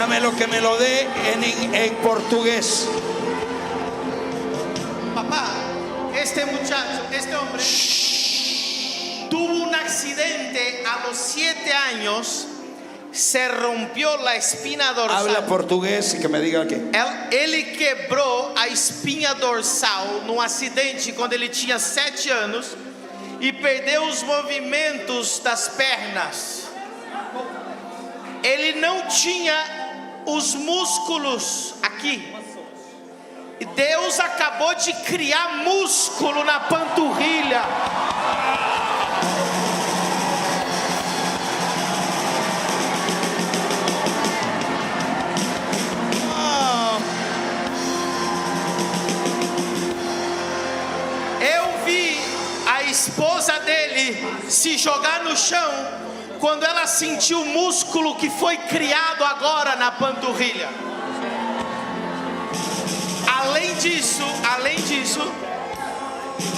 Dámelo que me lo dé en portugués. Papá, este muchacho, este hombre, tuvo un accidente a los 7 años. Se rompió la espina dorsal. Habla portugués y que me diga que Ele quebrou a espinha dorsal num acidente quando ele tinha 7 anos e perdeu os movimentos das pernas. Ele não tinha os músculos aqui. E Deus acabou de criar músculo na panturrilha. Esposa dele se jogar no chão quando ela sentiu o músculo que foi criado agora na panturrilha. Além disso,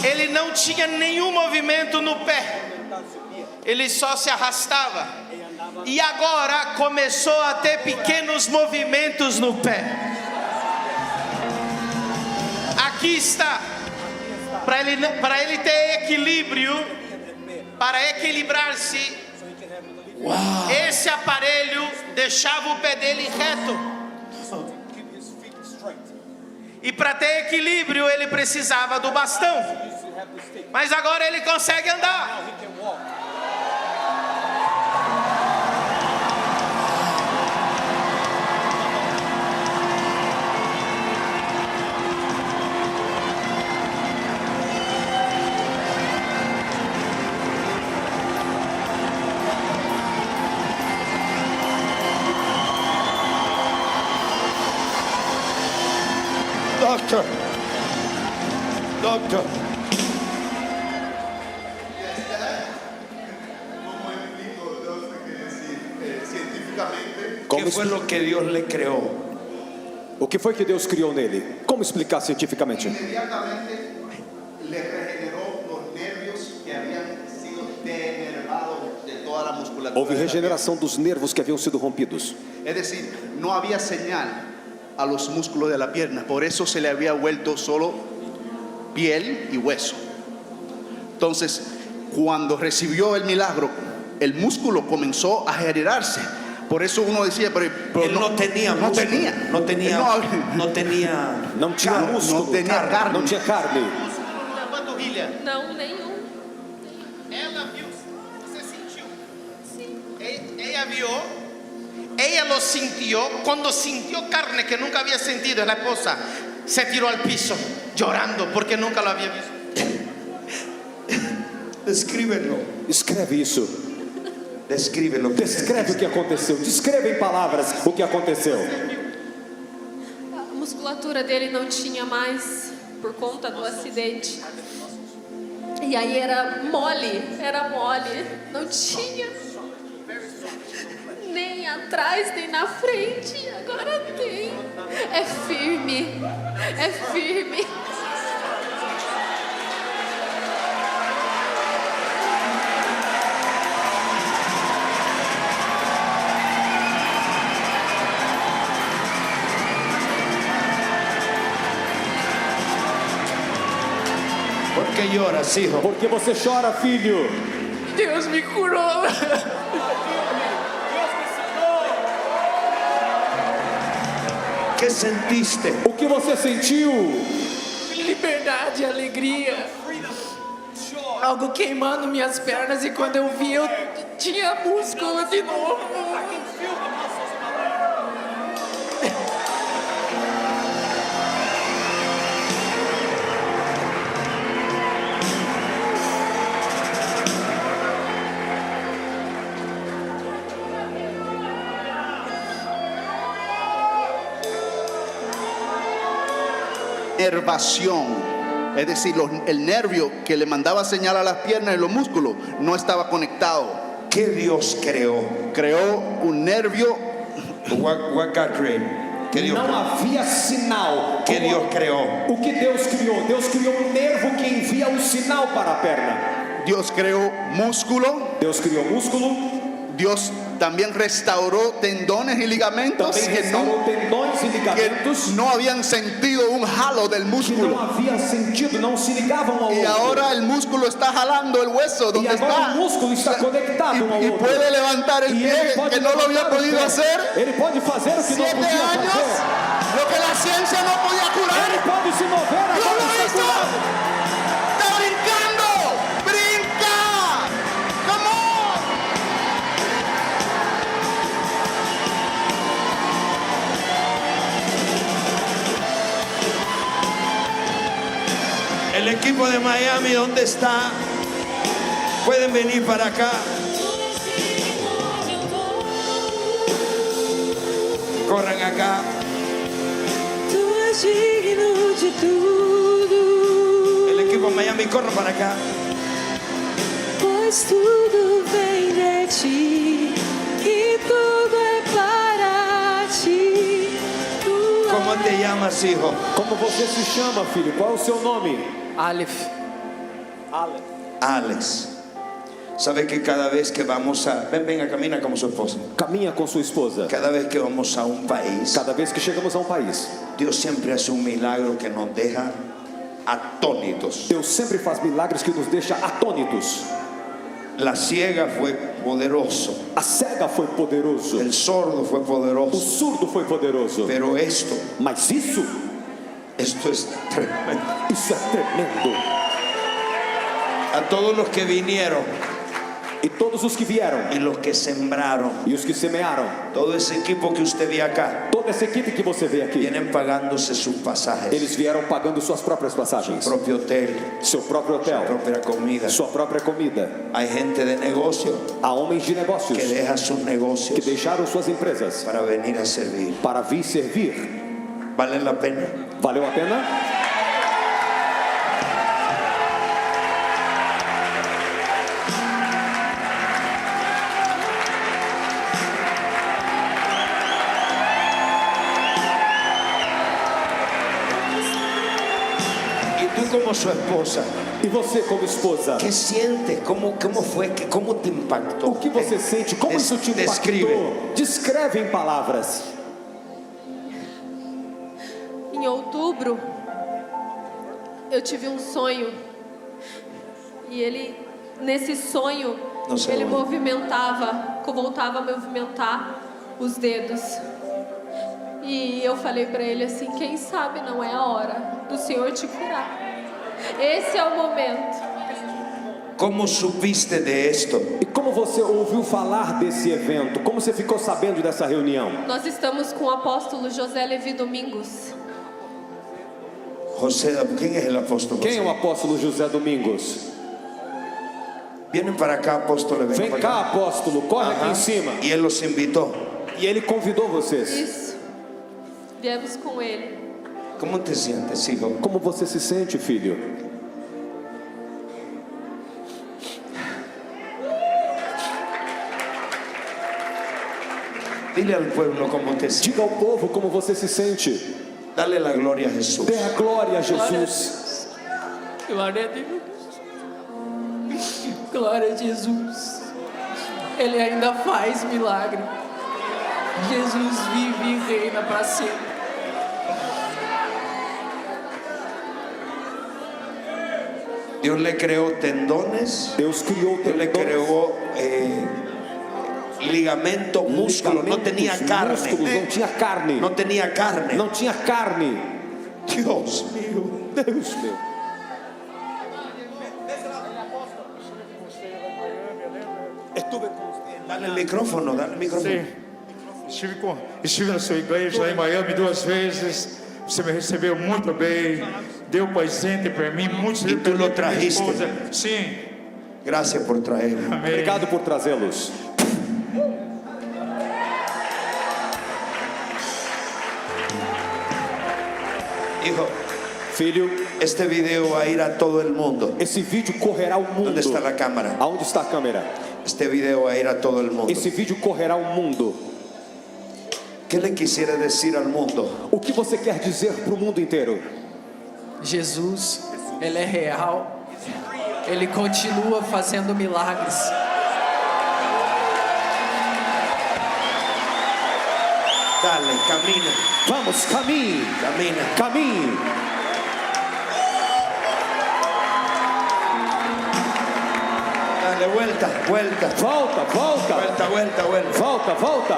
ele não tinha nenhum movimento no pé. Ele só se arrastava. E agora começou a ter pequenos movimentos no pé. Aqui está. Para ele ter equilíbrio, para equilibrar-se, esse aparelho deixava o pé dele reto. E para ter equilíbrio ele precisava do bastão. Mas agora ele consegue andar. Doctor. ¿Qué fue lo que Dios le creó? O que foi que Deus criou nele? Como explicar cientificamente? Inmediatamente le regeneró los nervios que habían sido denervados de toda la musculatura. Houve regeneração dos nervos que haviam sido rompidos. Es decir, no había señal a los músculos de la pierna, por eso se le había vuelto solo piel y hueso. Entonces, cuando recibió el milagro, el músculo comenzó a generarse. Por eso uno decía, pero Él no tenía no músculo, tenía, no tenía músculo, no tenía carne. não tinha carne. Na panturrilha. Não, nenhum. Ela viu, você sentiu? Sim. Ella vio, ella lo sintió. Cuando sintió carne que nunca había sentido, la esposa se tiró al piso llorando porque nunca lo había visto. Descríbelo. Escreve isso. Descríbelo. Descreve o que aconteceu. Descreve em palavras o que aconteceu. A musculatura dele não tinha mais por conta do acidente. E aí era mole, não tinha nem atrás nem na frente. Agora tem. É firme. ¿Por qué lloras, hijo? Por que você chora, filho? Deus me curou. ¿Qué sentiste? O que você sentiu? Liberdade, alegria, algo queimando minhas pernas, e quando eu vi, eu tinha músculo de novo. Nervación, es decir, el nervio que le mandaba señal a las piernas y los músculos no estaba conectado. ¿Qué Dios creó? Creó un nervio. What God created? ¿Qué Dios Não creó? havia sinal. ¿Qué Dios creó? O que Deus criou? Deus criou um nervo que envia um sinal para a perna. Dios creó músculo. Deus criou músculo. Dios También restauró tendones y ligamentos Também que restaurou tendões e ligamentos no habían sentido un jalo del que não músculo. haviam sentido, não se ligavam ao Y outro. ahora el músculo está jalando el hueso E donde agora está. o músculo está conectado um ao Y outro. puede levantar el E ele pie pode que no lo había levantar o podido pé. hacer. Ele pode fazer o que não 7 podia años, fazer. lo que la ciencia no podía curar. Ele pode se mover, agora ¡Lo está hizo! curado. ¡Está brincando! ¡Brinca! ¡Come on! El equipo de Miami, ¿dónde está? Pueden venir para acá. Corran acá. Tu és digno de tudo, El equipo de Miami, corran para acá. pois tudo vem de ti e tudo é para ti. Tu ¿Cómo te llamas, hijo? Como você se chama, filho? Qual é o seu nome? Aleph. Alex. ¿Sabe que cada vez que vamos a... Venga, camina como su esposa. Caminha com sua esposa. Cada vez que vamos a un país, Cada vez que chegamos a um país, Dios siempre hace un milagro que nos deja atónitos. Deus sempre faz milagres que nos deixa atônitos. La ciega fue poderoso. A cega foi poderoso. El sordo fue O poderoso. surdo foi poderoso. Pero esto Mas es tremendo. isso é tremendo. A todos los que vinieron E todos os que vieram y los que sembraron, e os que semearam, todo ese equipo que usted ve acá, toda essa equipe que você vê aqui, vienen pagándose sus pasajes, eles vieram pagando suas próprias passagens, propio hotel, seu próprio hotel, propia comida. sua própria comida. Hay gente de negocio Há homens de negócios que deja sus que negocios deixaram suas empresas para venir a servir. para vir servir. ¿Vale la pena? Valeu a pena? Y tú como su esposa, E você como esposa, ¿qué sientes? ¿Cómo fue? ¿Cómo te impactó? o que você sente? Como isso te Describe. impactou? Descreve em palavras. Em outubro, eu tive um sonho. E nesse sonho, Não sei ele onde. voltava a movimentar os dedos. E eu falei para ele assim: quem sabe não é a hora do Senhor te curar. Esse é o momento. ¿Cómo supiste de esto? E como você ouviu falar desse evento? Como você ficou sabendo dessa reunião? Nós estamos com o apóstolo José Levi Domingos. José, ¿quién es el apóstol? Quem é o apóstolo José Domingos? Vienen para acá, apóstol. Vem cá, apóstolo, corre aqui em cima. Y él los invitó. E ele convidou vocês. Isso. Viemos com ele. ¿Cómo te sientes, hijo? Como você se sente, filho? Dile al pueblo cómo te sientes. Diga ao povo como você se sente. Dale la gloria a Jesús. Dê a glória a Jesus. Glória a Deus. Glória a Jesus. Ele ainda faz milagre. Jesus vive e reina para sempre. Dios le creó tendones. Deus criou Dios le creó ligamento, músculo. No tenía músculos, carne. não tinha carne. No tenía carne. Não tinha carne. Dios mío. Deus meu. Dale el micrófono, dale el micrófono. Estive na sua igreja lá em Miami 2 vezes. Você me recebeu muito bem, deu presente para mim, muito E tu lo trajiste? Sim, Gracias por traerlo. amém. Obrigado por trazê-los. Hijo, Filho, este video va a ir a todo el mundo. esse vídeo correrá ao mundo. ¿Dónde está la cámara? Aonde está a câmera? Este video va a ir a todo el mundo. Esse vídeo correrá ao mundo. ¿Qué le quisiera decir al mundo? O que você quer dizer para o mundo inteiro? Jesus, Ele é real. Ele continua fazendo milagres. Dale, camina, Vamos, caminhe, camina. caminhe. Dale, vuelta, vuelta. Volta, volta, Vuelta, vuelta, vuelta. volta, volta.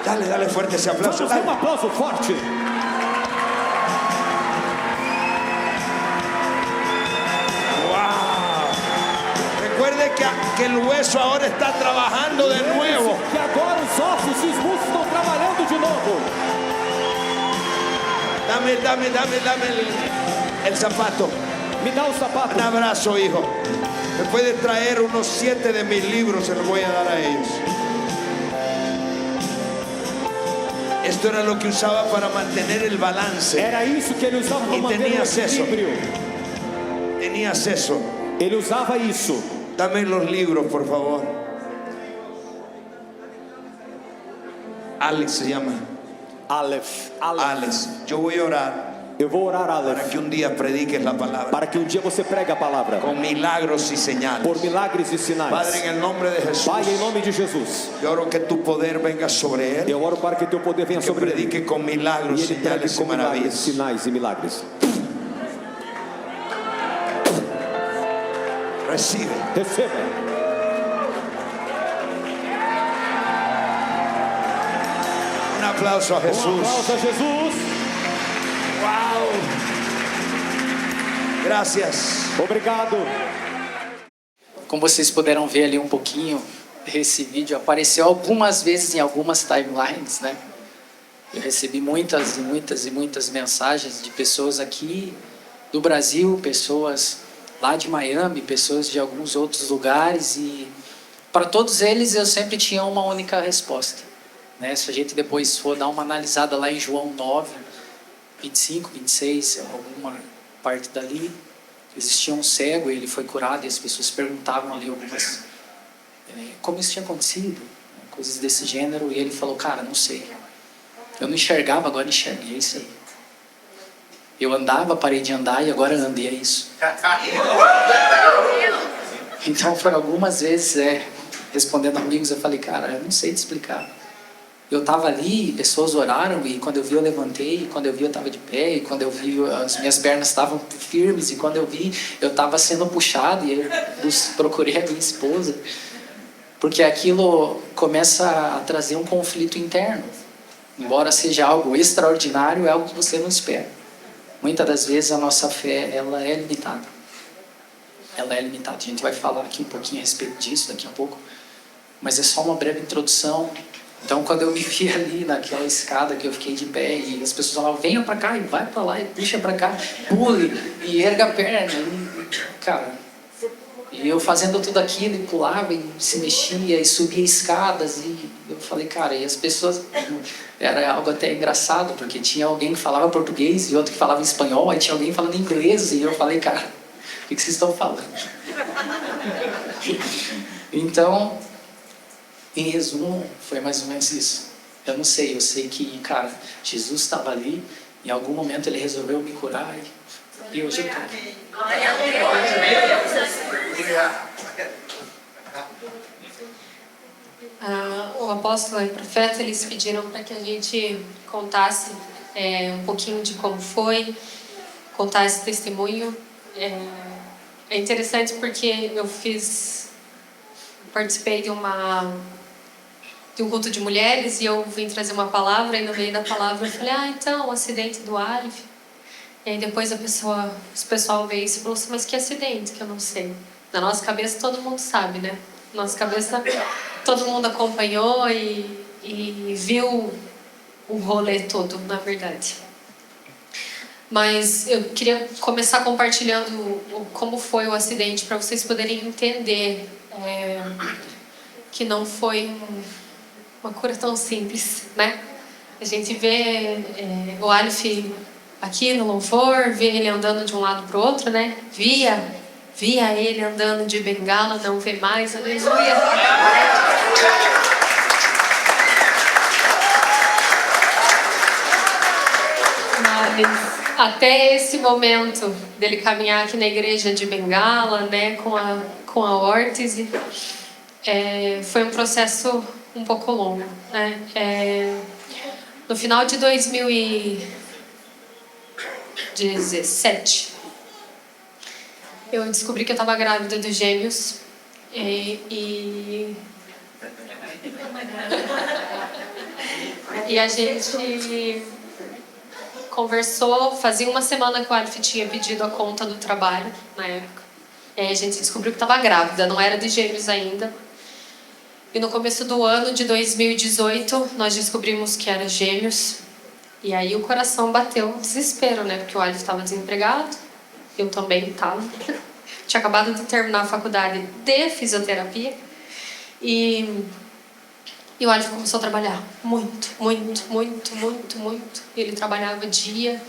Dale, dale fuerte ese aplauso. Vamos, Dale. aplauso forte. Wow. Recuerde que el hueso ahora está trabajando de nuevo. Que agora os ossos e os músculos estão trabalhando de novo. Dame el zapato. Me dá o sapato. Un abrazo, hijo. Me puede traer unos 7 de mis libros, se los voy a dar a ellos. Esto era lo que usaba para mantener el balance. Era isso que ele usava para E manter tenía o acceso. equilíbrio. Tenías eso. Ele usava isso. Dame los libros, por favor. Alex se llama. Aleph. Alex. Yo voy a orar Eu vou orar, para Aleph, que un día prediques la palabra para que um dia você pregue a palavra con milagros y señales. por milagres e sinais. Padre, en el nombre de Jesús, Pai, em nome de Jesus, yo oro que tu poder venga sobre él, eu oro para que teu poder venha que sobre ele predique con e milagros, ele pregue señales y com milagres, maravillas. sinais e milagres. Recibe. Receba. Un aplauso a Jesús. Aplauso a Jesus. Wow. Gracias. Obrigado. Como vocês puderam ver ali um pouquinho, esse vídeo apareceu algumas vezes em algumas timelines, né? Eu recebi muitas mensagens de pessoas aqui do Brasil, pessoas lá de Miami, pessoas de alguns outros lugares, e para todos eles eu sempre tinha uma única resposta, né? Se a gente depois for dar uma analisada lá em João 9, 25, 26, alguma parte dali, existia um cego e ele foi curado, e as pessoas perguntavam ali algumas como isso tinha acontecido, coisas desse gênero, e ele falou: cara, não sei, eu não enxergava, agora enxerguei isso aí. Eu andava, parei de andar e agora ando, e é isso. Então, por algumas vezes, respondendo amigos, eu falei: cara, eu não sei te explicar. Eu estava ali, pessoas oraram, e quando eu vi eu levantei, e quando eu vi eu estava de pé, e quando eu vi as minhas pernas estavam firmes, e quando eu vi eu estava sendo puxado, e eu procurei a minha esposa, porque aquilo começa a trazer um conflito interno. Embora seja algo extraordinário, é algo que você não espera. Muitas das vezes a nossa fé, ela é limitada. Ela é limitada. A gente vai falar aqui um pouquinho a respeito disso daqui a pouco, mas é só uma breve introdução. Então, quando eu me vi ali naquela escada que eu fiquei de pé, e as pessoas falavam: venha pra cá, e vai pra lá, e puxa pra cá, pule, e erga a perna, e, cara, e eu fazendo tudo aquilo, e pulava, e se mexia, e subia escadas, e eu falei: cara, e as pessoas, era algo até engraçado, porque tinha alguém que falava português, e outro que falava espanhol, aí tinha alguém falando inglês, e eu falei: cara, o que vocês estão falando? Então, em resumo, foi mais ou menos isso. Eu não sei, eu sei que, cara, Jesus estava ali, em algum momento ele resolveu me curar, e hoje eu estou aqui. O apóstolo e o profeta, eles pediram para que a gente contasse um pouquinho de como foi, contar esse testemunho. É interessante porque eu participei de um culto de mulheres, e eu vim trazer uma palavra, e no meio da palavra eu falei: então, o acidente do Aleph. E aí depois o pessoal veio e falou assim: mas que acidente, que eu não sei. Na nossa cabeça todo mundo sabe, né? Na nossa cabeça todo mundo acompanhou e viu o rolê todo, na verdade. Mas eu queria começar compartilhando como foi o acidente, para vocês poderem entender que não foi uma cura tão simples, né? A gente vê o Aleph aqui no louvor, vê ele andando de um lado para o outro, né? Via ele andando de bengala, não vê mais, aleluia. Mas até esse momento dele caminhar aqui na igreja de bengala, né, com a órtese, foi um processo um pouco longo, né? No final de 2017, eu descobri que eu estava grávida dos gêmeos. E a gente conversou, fazia uma semana que o Alf tinha pedido a conta do trabalho, na época. E aí a gente descobriu que estava grávida, não era de gêmeos ainda. E no começo do ano de 2018, nós descobrimos que era gêmeos. E aí o coração bateu um desespero, né? Porque o Alf estava desempregado, eu também estava. Tinha acabado de terminar a faculdade de fisioterapia. E o Alf começou a trabalhar muito. Ele trabalhava o dia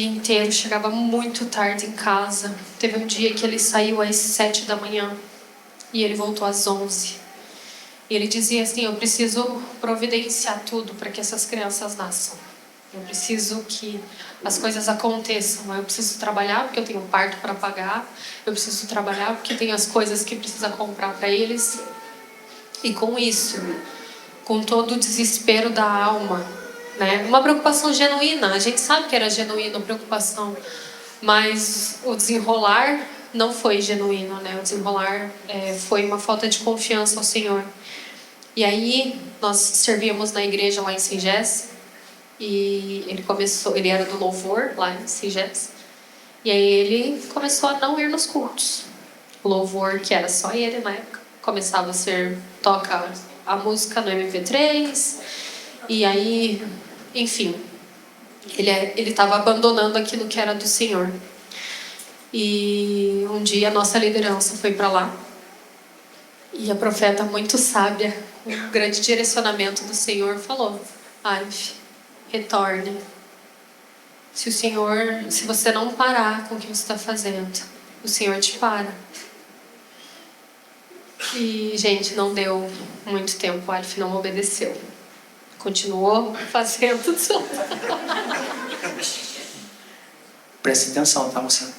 inteiro, chegava muito tarde em casa. Teve um dia que ele saiu às 7 da manhã e ele voltou às 11. E ele dizia assim: eu preciso providenciar tudo para que essas crianças nasçam. Eu preciso que as coisas aconteçam. Eu preciso trabalhar porque eu tenho parto para pagar. Eu preciso trabalhar porque tem as coisas que precisa comprar para eles. E com isso, com todo o desespero da alma, né? Uma preocupação genuína. A gente sabe que era genuína a preocupação, mas o desenrolar não foi genuíno, né? O desenrolar foi uma falta de confiança ao Senhor. E aí nós servíamos na igreja lá em Singés. E ele era do louvor lá em Singés. E aí ele começou a não ir nos cultos. O louvor, que era só ele na época, começava a toca a música no MP3. E aí, enfim, ele estava abandonando aquilo que era do Senhor. E um dia a nossa liderança foi para lá. E a profeta, muito sábia, com um grande direcionamento do Senhor, falou: Alf, retorne. Se você não parar com o que você está fazendo, o Senhor te para. E, gente, não deu muito tempo, o Alf não obedeceu. Continuou fazendo tudo. Preste atenção, tá, mocinha?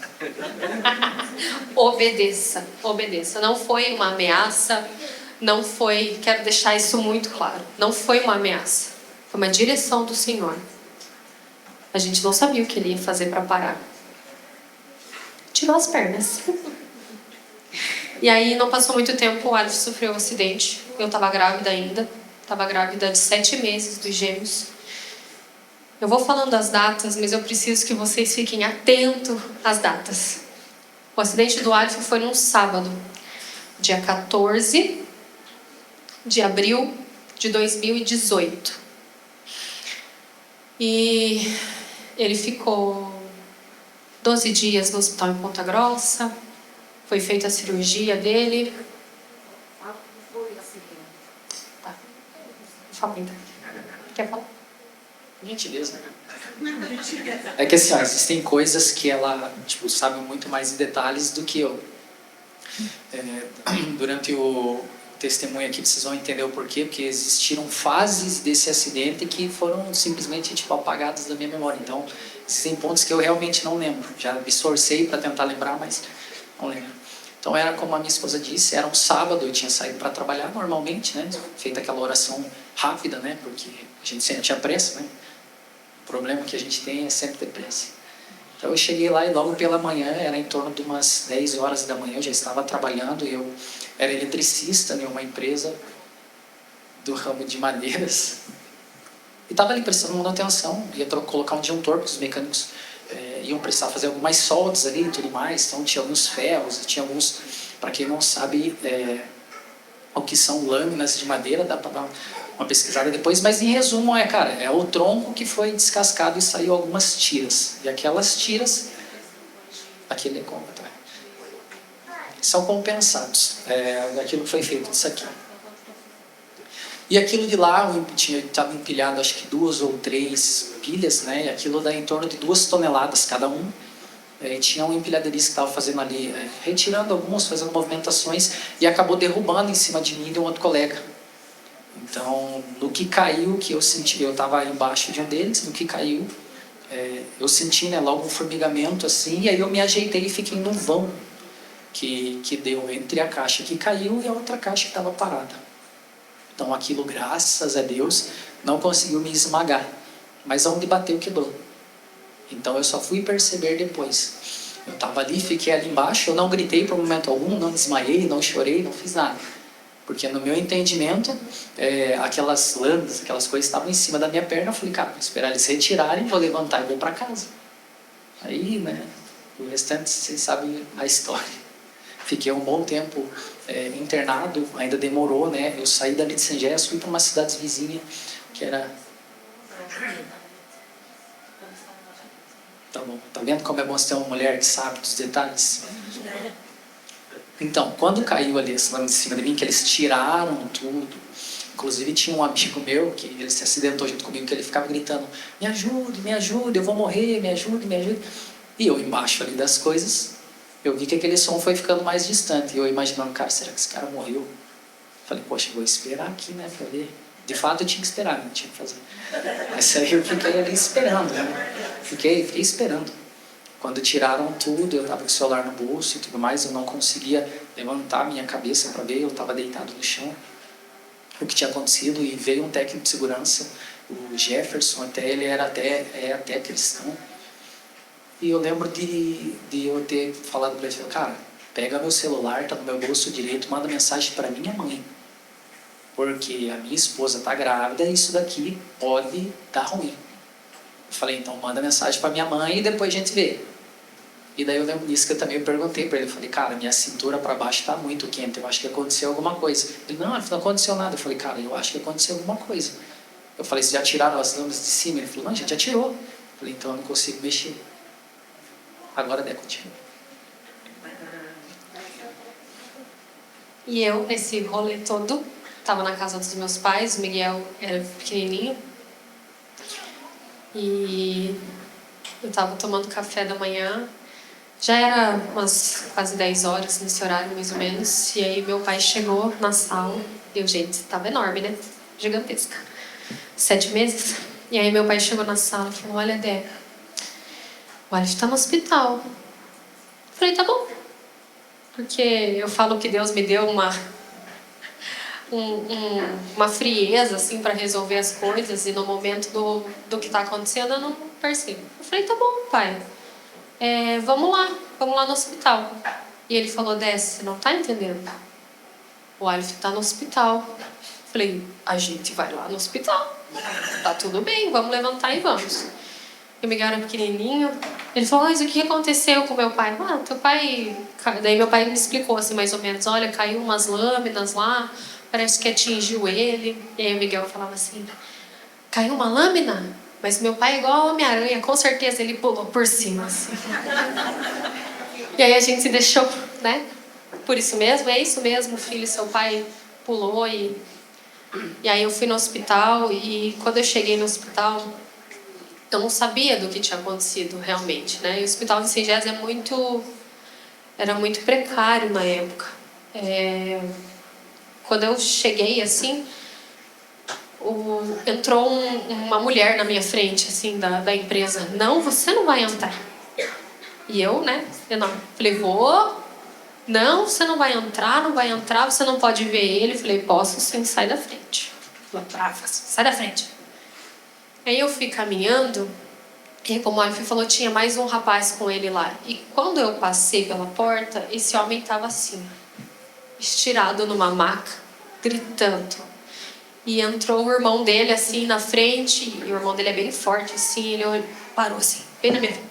Obedeça, obedeça. Não foi uma ameaça, não foi, quero deixar isso muito claro, não foi uma ameaça. Foi uma direção do Senhor. A gente não sabia o que ele ia fazer para parar. Tirou as pernas. E aí, não passou muito tempo, o Alf sofreu um acidente. Eu estava grávida ainda. Estava grávida de 7 meses dos gêmeos. Eu vou falando as datas, mas eu preciso que vocês fiquem atentos às datas. O acidente do Alf foi num sábado, dia 14 de abril de 2018. E ele ficou 12 dias no hospital em Ponta Grossa. Foi feita a cirurgia dele. Tá. Fala então. Quer falar? Gentileza. É que assim, ó, existem coisas que ela, sabe muito mais em detalhes do que eu. Durante o testemunho aqui vocês vão entender o porquê, porque existiram fases desse acidente que foram simplesmente apagadas da minha memória. Então, existem pontos que eu realmente não lembro. Já me esforcei para tentar lembrar, mas não lembro. Então, era como a minha esposa disse, era um sábado, eu tinha saído para trabalhar normalmente, né? Feita aquela oração rápida, né? Porque a gente sempre tinha pressa, né? O problema que a gente tem é sempre ter pressa. Então eu cheguei lá e logo pela manhã, era em torno de umas 10 horas da manhã, eu já estava trabalhando, eu era eletricista em uma empresa do ramo de madeiras. E estava ali prestando manutenção, ia colocar um disjuntor, porque os mecânicos iam precisar fazer algumas soldas ali e tudo mais. Então tinha alguns ferros, tinha alguns, para quem não sabe o que são lâminas de madeira, dá para dar uma pesquisada depois, mas em resumo é o tronco que foi descascado e saiu algumas tiras. E aquelas tiras, aquele são compensados, aquilo que foi feito disso aqui. E aquilo de lá estava empilhado, acho que 2 ou 3 pilhas, né? E aquilo dá em torno de 2 toneladas cada um. E tinha um empilhadeirista que estava fazendo ali, retirando alguns, fazendo movimentações, e acabou derrubando em cima de mim e de um outro colega. Então, no que caiu, que eu senti, eu estava embaixo de um deles, no que caiu, eu senti, né, logo um formigamento assim, e aí eu me ajeitei e fiquei num vão que deu entre a caixa que caiu e a outra caixa que estava parada. Então aquilo, graças a Deus, não conseguiu me esmagar. Mas onde bateu, quebrou. Então eu só fui perceber depois. Eu estava ali, fiquei ali embaixo, eu não gritei por momento algum, não desmaiei, não chorei, não fiz nada. Porque no meu entendimento, aquelas lâminas, aquelas coisas estavam em cima da minha perna. Eu falei, cara, vou esperar eles retirarem, vou levantar e vou para casa. Aí, né, o restante vocês sabem a história. Fiquei um bom tempo internado, ainda demorou, né? Eu saí dali de Sengés, fui para uma cidade vizinha, que era... Tá bom, tá vendo como é bom ter uma mulher que sabe dos detalhes? Então, quando caiu ali esse lama em cima de mim, que eles tiraram tudo, inclusive tinha um amigo meu, que ele se acidentou junto comigo, que ele ficava gritando, me ajude, eu vou morrer, me ajude. E eu embaixo ali das coisas, eu vi que aquele som foi ficando mais distante, e eu imaginando, cara, será que esse cara morreu? Falei, poxa, eu vou esperar aqui, né, pra ver. De fato eu tinha que esperar, não tinha que fazer. Mas aí eu fiquei ali esperando, né? Fiquei esperando. Quando tiraram tudo, eu estava com o celular no bolso e tudo mais, eu não conseguia levantar minha cabeça para ver, eu estava deitado no chão, o que tinha acontecido, e veio um técnico de segurança, o Jefferson, ele era até cristão, e eu lembro de eu ter falado para ele, cara, pega meu celular, tá no meu bolso direito, manda mensagem para minha mãe, porque a minha esposa está grávida e isso daqui pode dar ruim. Eu falei, então manda mensagem para minha mãe e depois a gente vê. E daí eu lembro disso que eu também perguntei para ele. Eu falei, cara, minha cintura para baixo está muito quente, eu acho que aconteceu alguma coisa. Ele, não aconteceu nada. Eu falei, cara, eu acho que aconteceu alguma coisa. Eu falei, vocês já tiraram as lâminas de cima? Ele falou, não, a gente já tirou. Eu falei, então eu não consigo mexer. Agora deve continuar. E eu, nesse rolê todo, estava na casa dos meus pais, o Miguel era pequenininho. E eu estava tomando café da manhã, já era umas quase 10 horas nesse horário mais ou menos, e aí meu pai chegou na sala, e eu, gente, estava enorme, né? Gigantesca. 7 meses. E aí meu pai chegou na sala e falou, olha, Dé, o Aleph está no hospital. Eu falei, tá bom. Porque eu falo que Deus me deu uma frieza assim para resolver as coisas, e no momento do que está acontecendo eu não percebo. Eu falei, tá bom, pai, vamos lá no hospital. E ele falou, Desce, você não tá entendendo, o Aleph está no hospital. Eu falei, a gente vai lá no hospital, tá tudo bem, vamos levantar e vamos. E o Miguel era pequenininho, ele falou, mas o que aconteceu com meu pai? Teu pai... Daí meu pai me explicou assim mais ou menos, olha, caiu umas lâminas lá, parece que atingiu ele. E aí o Miguel falava assim, caiu uma lâmina? Mas meu pai é igual a Homem-Aranha, com certeza ele pulou por cima, assim. E aí a gente se deixou, né? Por isso mesmo, é isso mesmo, filho, seu pai pulou. E aí eu fui no hospital, e quando eu cheguei no hospital, eu não sabia do que tinha acontecido realmente, né? E o hospital de Sengés era muito precário na época. Quando eu cheguei, assim, entrou uma mulher na minha frente, assim, da empresa. Não, você não vai entrar. E eu, né? Falei, vou. Não, você não vai entrar, você não pode ver ele. Falei, posso sim, sai da frente. Sai da frente. Aí eu fui caminhando, e como a Alfie falou, tinha mais um rapaz com ele lá. E quando eu passei pela porta, esse homem estava assim, estirado numa maca, gritando. E entrou o irmão dele assim na frente, e o irmão dele é bem forte assim, ele parou assim, bem na minha frente.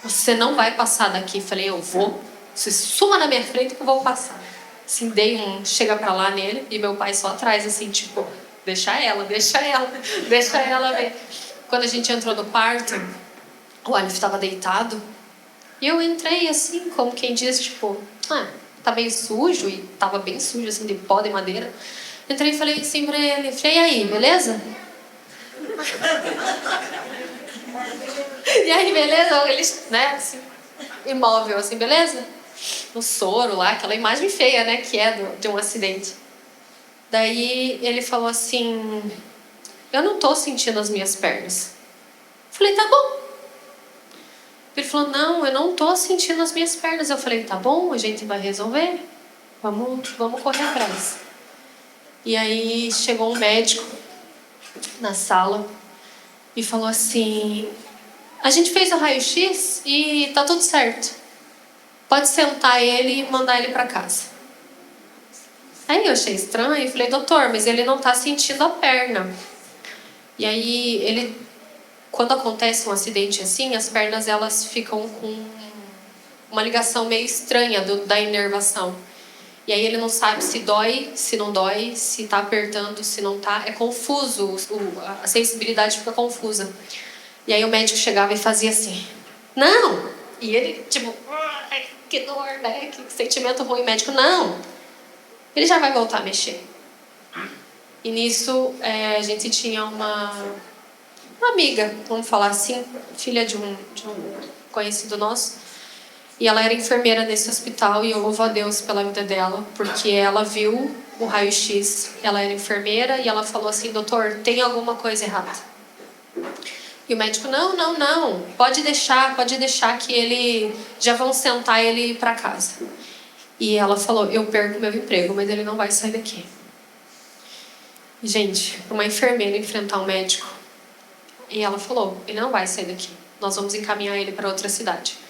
Você não vai passar daqui. Falei, eu vou. Você suma na minha frente que eu vou passar. Assim, dei um chega pra lá nele, e meu pai só atrás, assim, tipo, deixa ela ver. Quando a gente entrou no quarto, o Aleph estava deitado, e eu entrei assim, como quem diz, tipo, tá bem sujo, e tava bem sujo, assim, de pó de madeira. Entrei e falei assim pra ele, e aí, beleza? E aí, beleza? Ele, né, assim, imóvel, assim, beleza? No soro lá, aquela imagem feia, né, que é de um acidente. Daí ele falou assim, eu não tô sentindo as minhas pernas. Falei, tá bom. Ele falou, não, eu não tô sentindo as minhas pernas. Eu falei, tá bom, a gente vai resolver. Vamos correr atrás. E aí chegou um médico na sala e falou assim: a gente fez o raio-x e tá tudo certo. Pode sentar ele e mandar ele para casa. Aí eu achei estranho e falei: doutor, mas ele não tá sentindo a perna. E aí ele, quando acontece um acidente assim, as pernas elas ficam com uma ligação meio estranha da inervação. E aí ele não sabe se dói, se não dói, se tá apertando, se não tá. É confuso, a sensibilidade fica confusa. E aí o médico chegava e fazia assim: não! E ele, tipo, ai, que dor, né? Que sentimento ruim. O médico: não! Ele já vai voltar a mexer. E nisso a gente tinha uma amiga, vamos falar assim, filha de um conhecido nosso. E ela era enfermeira nesse hospital e eu louvo a Deus pela vida dela, porque ela viu o raio-x, ela era enfermeira e ela falou assim: doutor, tem alguma coisa errada. E o médico: não, pode deixar que ele, já vão sentar ele para casa. E ela falou: eu perco meu emprego, mas ele não vai sair daqui. Gente, para uma enfermeira enfrentar um médico, e ela falou: ele não vai sair daqui, nós vamos encaminhar ele para outra cidade.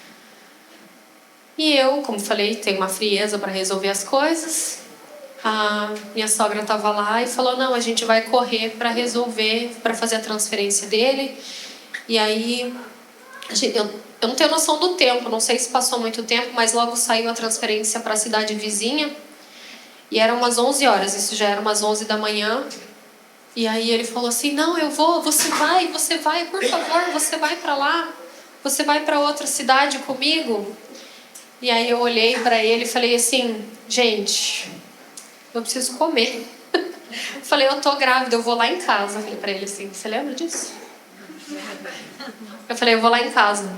E eu, como falei, tenho uma frieza para resolver as coisas. A minha sogra estava lá e falou: não, a gente vai correr para resolver, para fazer a transferência dele. E aí, eu não tenho noção do tempo, não sei se passou muito tempo, mas logo saiu a transferência para a cidade vizinha. E eram umas 11 horas, isso já era umas 11 da manhã. E aí ele falou assim: não, eu vou, você vai, por favor, você vai para lá. Você vai para outra cidade comigo? E aí eu olhei para ele e falei assim: gente, eu preciso comer. Falei: eu tô grávida, eu vou lá em casa. Falei para ele assim: você lembra disso? Eu falei: eu vou lá em casa,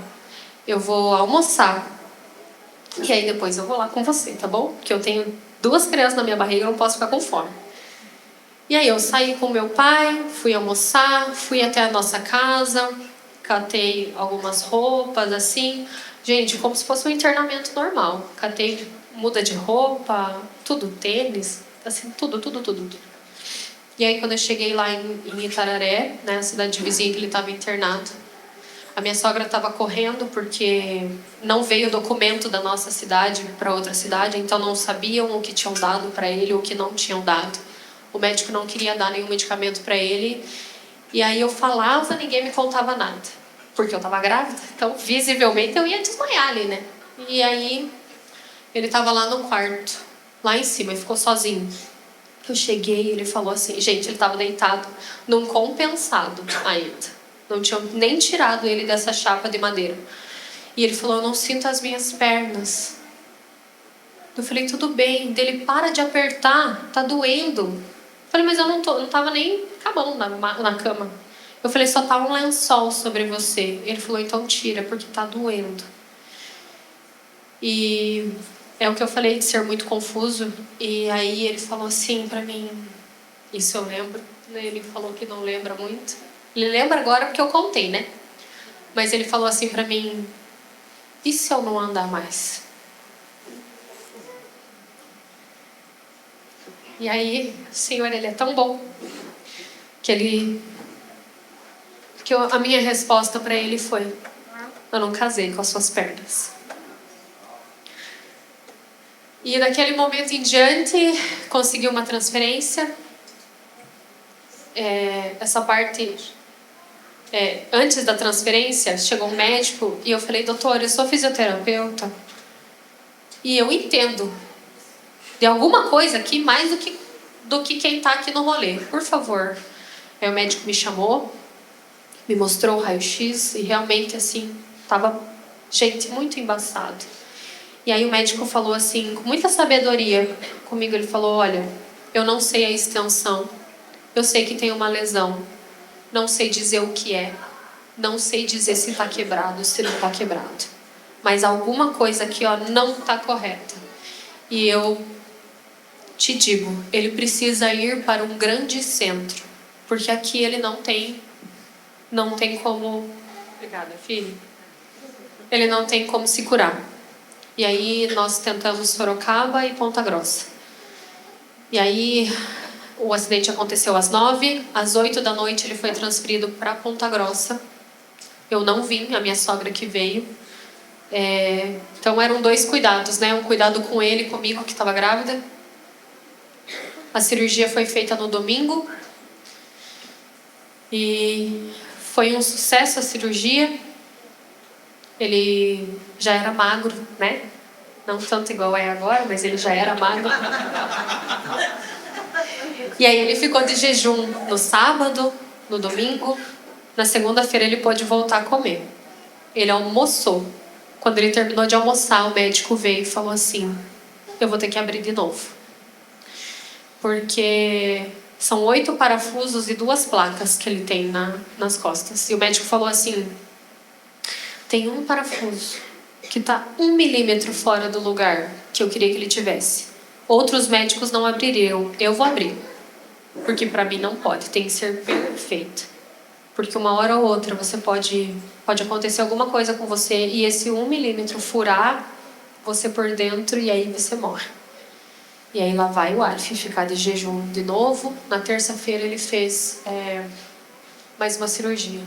eu vou almoçar. E aí depois eu vou lá com você, tá bom? Porque eu tenho 2 crianças na minha barriga, eu não posso ficar com fome. E aí eu saí com meu pai, fui almoçar, fui até a nossa casa, catei algumas roupas assim. Gente, como se fosse um internamento normal. Catei muda de roupa, tudo, tênis, assim, tudo. E aí quando eu cheguei lá em Itararé, né, a cidade vizinha que ele estava internado, a minha sogra estava correndo porque não veio o documento da nossa cidade para outra cidade, então não sabiam o que tinham dado para ele ou o que não tinham dado. O médico não queria dar nenhum medicamento para ele. E aí eu falava, ninguém me contava nada, porque eu estava grávida, então visivelmente eu ia desmaiar ali, né? E aí ele estava lá no quarto, lá em cima, e ficou sozinho. Eu cheguei, ele falou assim, gente, ele estava deitado num compensado ainda. Não tinham nem tirado ele dessa chapa de madeira. E ele falou: eu não sinto as minhas pernas. Eu falei: tudo bem. Dele: para de apertar, tá doendo. Eu falei: mas eu não tava nem com a mão na cama. Eu falei: só tá um lençol sobre você. Ele falou: então tira, porque tá doendo. E é o que eu falei de ser muito confuso. E aí ele falou assim pra mim, isso eu lembro. Ele falou que não lembra muito. Ele lembra agora porque eu contei, né? Mas ele falou assim pra mim: e se eu não andar mais? E aí, o Senhor, Ele é tão bom que a minha resposta para Ele foi: eu não casei com as suas pernas. E daquele momento em diante, consegui uma transferência. Essa parte, antes da transferência, chegou um médico e eu falei: doutor, eu sou fisioterapeuta e eu entendo de alguma coisa aqui mais do que quem está aqui no rolê. Por favor. Aí o médico me chamou, me mostrou o raio-x e realmente assim, estava, gente, muito embaçado. E aí o médico falou assim, com muita sabedoria comigo, ele falou: olha, eu não sei a extensão, eu sei que tem uma lesão, não sei dizer o que é, não sei dizer se está quebrado, se não está quebrado, mas alguma coisa aqui, ó, não está correta. E eu te digo, ele precisa ir para um grande centro, porque aqui ele não tem como... Obrigada, filho. Ele não tem como se curar. E aí nós tentamos Sorocaba e Ponta Grossa. E aí O acidente aconteceu às 9, às 8 da noite ele foi transferido para Ponta Grossa. Eu não vim, a minha sogra que veio. Então eram 2 cuidados, né? Um cuidado com ele e comigo, que estava grávida. A cirurgia foi feita no domingo. E foi um sucesso a cirurgia. Ele já era magro, né? Não tanto igual é agora, mas ele já era magro. E aí ele ficou de jejum no sábado, no domingo. Na segunda-feira ele pôde voltar a comer. Ele almoçou. Quando ele terminou de almoçar, o médico veio e falou assim: eu vou ter que abrir de novo. Porque são 8 parafusos e 2 placas que ele tem nas costas. E o médico falou assim: tem um parafuso que está 1 milímetro fora do lugar que eu queria que ele tivesse. Outros médicos não abririam. Eu vou abrir. Porque para mim não pode, tem que ser perfeito. Porque uma hora ou outra você pode acontecer alguma coisa com você e esse 1 milímetro furar você por dentro e aí você morre. E aí lá vai o Alf ficar de jejum de novo. Na terça-feira ele fez mais uma cirurgia.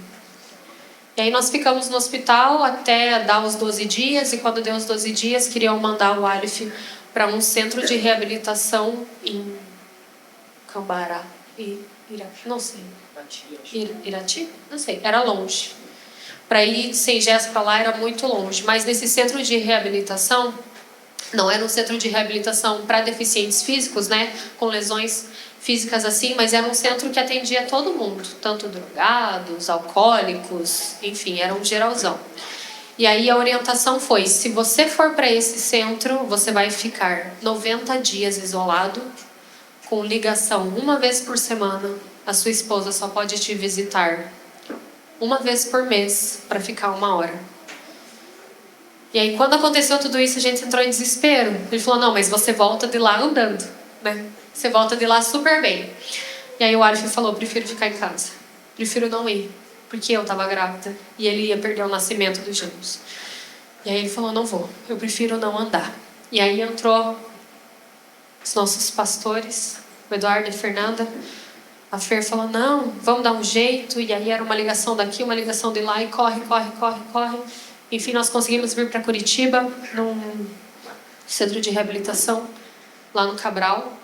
E aí nós ficamos no hospital até dar os 12 dias. E quando deu os 12 dias, queriam mandar o Alf para um centro de reabilitação em Cambará. Não sei. Irati? Não sei. Era longe. Para ir de Sengés para lá era muito longe. Mas nesse centro de reabilitação, não era um centro de reabilitação para deficientes físicos, né? Com lesões físicas assim, mas era um centro que atendia todo mundo, tanto drogados, alcoólicos, enfim, era um geralzão. E aí a orientação foi: se você for para esse centro, você vai ficar 90 dias isolado, com ligação 1 vez por semana. A sua esposa só pode te visitar 1 vez por mês para ficar 1 hora. E aí quando aconteceu tudo isso, a gente entrou em desespero. Ele falou: não, mas você volta de lá andando, né? Você volta de lá super bem. E aí o Alf falou: prefiro ficar em casa. Prefiro não ir. Porque eu estava grávida e ele ia perder o nascimento dos gêmeos. E aí ele falou: não vou. Eu prefiro não andar. E aí entrou os nossos pastores, o Eduardo e a Fernanda. A Fer falou: não, vamos dar um jeito. E aí era uma ligação daqui, uma ligação de lá. E corre. Enfim, nós conseguimos vir para Curitiba, num centro de reabilitação, lá no Cabral.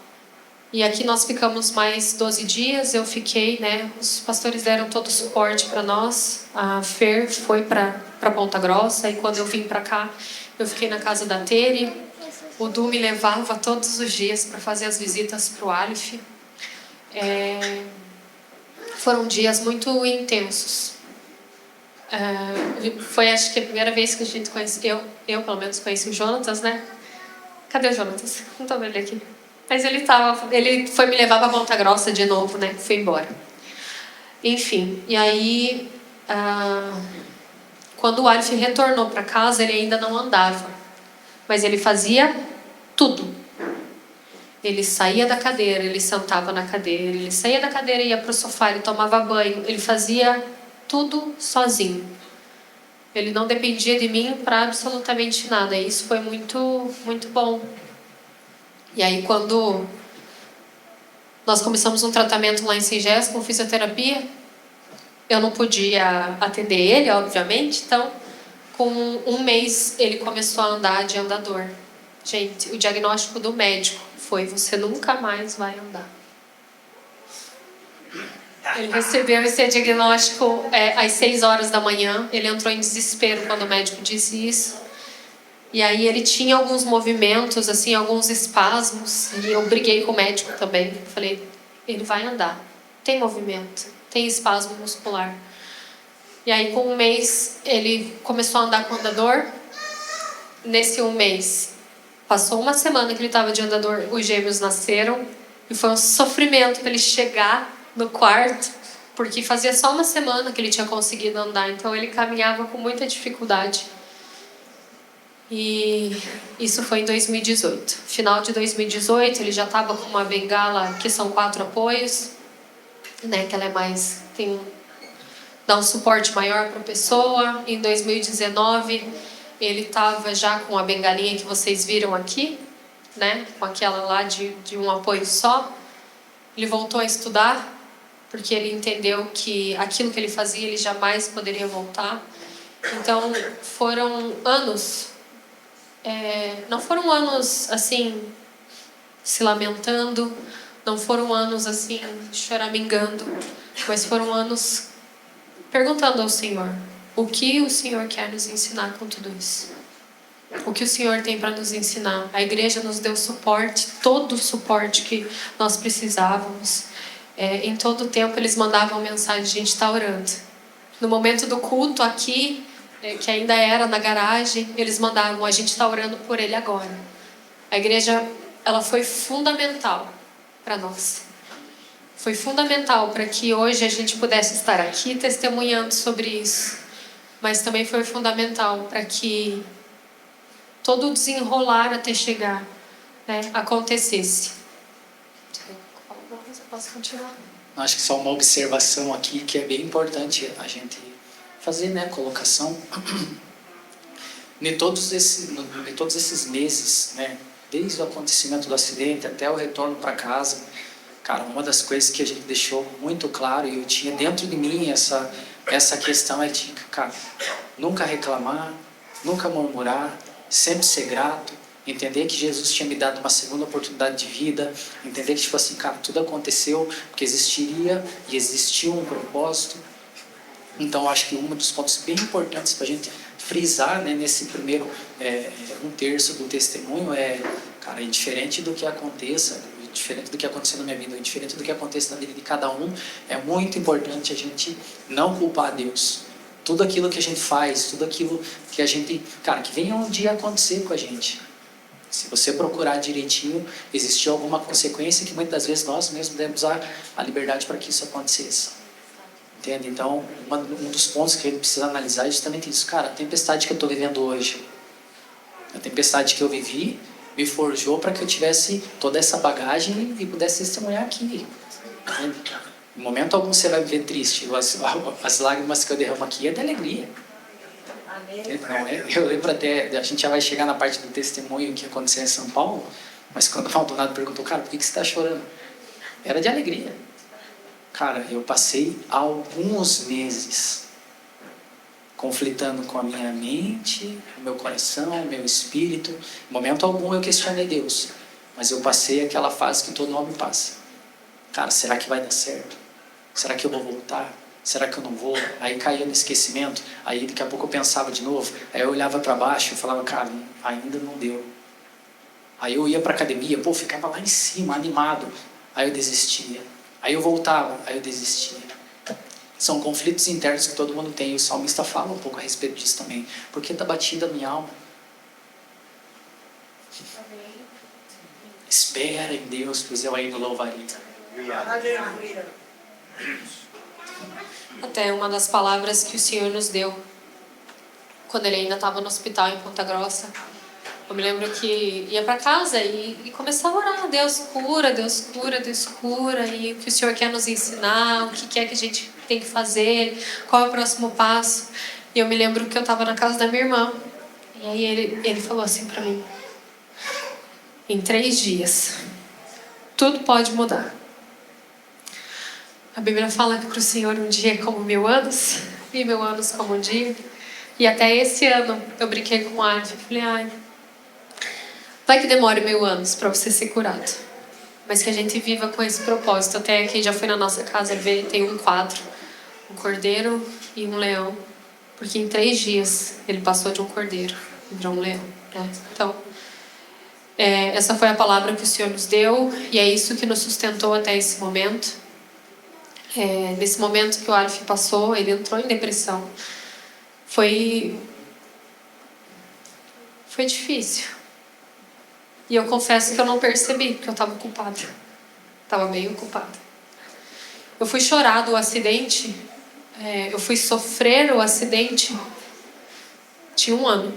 E aqui nós ficamos mais 12 dias, eu fiquei, né? Os pastores deram todo o suporte para nós. A Fer foi para Ponta Grossa, e quando eu vim para cá, eu fiquei na casa da Tere. O Du me levava todos os dias para fazer as visitas para o Alf. Foram dias muito intensos. Foi, acho que a primeira vez que a gente conheceu, eu pelo menos conheci o Jonatas, né? Cadê o Jonatas? Não tô vendo ele aqui. Mas ele foi me levar para Ponta Grossa de novo, né? Foi embora. Enfim, e aí quando o Alf retornou para casa, ele ainda não andava, mas ele fazia tudo. Ele saía da cadeira, ele sentava na cadeira, ele saía da cadeira e ia para o sofá, ele tomava banho, ele fazia tudo sozinho. Ele não dependia de mim para absolutamente nada. E isso foi muito, muito bom. E aí quando nós começamos um tratamento lá em Sengés com fisioterapia, eu não podia atender ele, obviamente. Então, com 1 mês, ele começou a andar de andador. Gente, o diagnóstico do médico foi: você nunca mais vai andar. Ele recebeu esse diagnóstico às 6 horas da manhã. Ele entrou em desespero quando o médico disse isso. E aí ele tinha alguns movimentos, assim, alguns espasmos. E eu briguei com o médico também. Falei: ele vai andar. Tem movimento, tem espasmo muscular. E aí com 1 mês ele começou a andar com andador. Nesse 1 mês, passou 1 semana que ele estava de andador, os gêmeos nasceram. E foi um sofrimento para ele chegar no quarto, porque fazia só 1 semana que ele tinha conseguido andar, então ele caminhava com muita dificuldade. E isso foi em 2018. Final de 2018, ele já estava com uma bengala que são 4 apoios, né, que ela é mais, dá um suporte maior para a pessoa. Em 2019, ele estava já com a bengalinha que vocês viram aqui, né, com aquela lá de um apoio só. Ele voltou a estudar, porque ele entendeu que aquilo que ele fazia, ele jamais poderia voltar. Então, foram anos, não foram anos assim, se lamentando, não foram anos assim, choramingando, mas foram anos perguntando ao Senhor: o que o Senhor quer nos ensinar com tudo isso? O que o Senhor tem para nos ensinar? A igreja nos deu suporte, todo o suporte que nós precisávamos. Em todo o tempo eles mandavam mensagem: a gente está orando. No momento do culto aqui, que ainda era na garagem, eles mandavam: a gente está orando por ele agora. A igreja, ela foi fundamental para nós. Foi fundamental para que hoje a gente pudesse estar aqui testemunhando sobre isso. Mas também foi fundamental para que todo o desenrolar até chegar, acontecesse. Posso continuar? Acho que só uma observação aqui que é bem importante a gente fazer, colocação. Em todos esses meses, desde o acontecimento do acidente até o retorno para casa, cara, uma das coisas que a gente deixou muito claro, e eu tinha dentro de mim essa questão é de, cara, nunca reclamar, nunca murmurar, sempre ser grato, entender que Jesus tinha me dado uma segunda oportunidade de vida, entender que, tipo assim, cara, tudo aconteceu porque existiria e existiu um propósito. Então, acho que um dos pontos bem importantes para a gente frisar, nesse primeiro 1/3 do testemunho cara, indiferente do que aconteça, diferente do que aconteceu na minha vida, diferente do que aconteça na vida de cada um, é muito importante a gente não culpar a Deus. Tudo aquilo que a gente faz, tudo aquilo que a gente, cara, que venha um dia acontecer com a gente. Se você procurar direitinho, existiu alguma consequência que muitas vezes nós mesmos devemos usar a liberdade para que isso acontecesse. Entende? Então, um dos pontos que a gente precisa analisar é justamente isso. Cara, a tempestade que eu estou vivendo hoje, a tempestade que eu vivi, me forjou para que eu tivesse toda essa bagagem e pudesse testemunhar aqui. Entende? Em momento algum você vai viver triste. As lágrimas que eu derramo aqui é de alegria. Não, eu lembro até, a gente já vai chegar na parte do testemunho que aconteceu em São Paulo, mas quando o Maldonado perguntou: cara, por que você está chorando? Era de alegria. Cara, eu passei alguns meses conflitando com a minha mente, o meu coração, o meu espírito. Em momento algum eu questionei Deus, mas eu passei aquela fase que todo homem passa. Cara, será que vai dar certo? Será que eu vou voltar? Será que eu não vou? Aí caía no esquecimento, aí daqui a pouco eu pensava de novo, aí eu olhava para baixo e falava: cara, ainda não deu. Aí eu ia para academia, ficava lá em cima, animado, aí eu desistia. Aí eu voltava, aí eu desistia. São conflitos internos que todo mundo tem, e o salmista fala um pouco a respeito disso também. Porque está batida a minha alma. Espera em Deus, pois eu ainda louvaria. Até uma das palavras que o Senhor nos deu quando ele ainda estava no hospital em Ponta Grossa, eu me lembro que ia para casa e começava a orar: Deus cura, Deus cura, Deus cura, e o que o Senhor quer nos ensinar, o que é que a gente tem que fazer, qual é o próximo passo. E eu me lembro que eu estava na casa da minha irmã, e aí ele falou assim para mim: em 3 dias tudo pode mudar. A Bíblia fala que para o Senhor um dia é como 1000 anos, e 1000 anos como um dia. E até esse ano eu brinquei com o Arthur e falei: vai que demore 1000 anos para você ser curado, mas que a gente viva com esse propósito. Até quem já foi na nossa casa ver, tem um quadro, um cordeiro e um leão, porque em 3 dias ele passou de um cordeiro e virou um leão. Então, essa foi a palavra que o Senhor nos deu, e é isso que nos sustentou até esse momento. Nesse momento que o Arif passou, ele entrou em depressão. Foi difícil. E eu confesso que eu não percebi, porque eu estava culpada. Estava meio culpada. Eu fui chorar do acidente, eu fui sofrer o acidente, tinha 1 ano.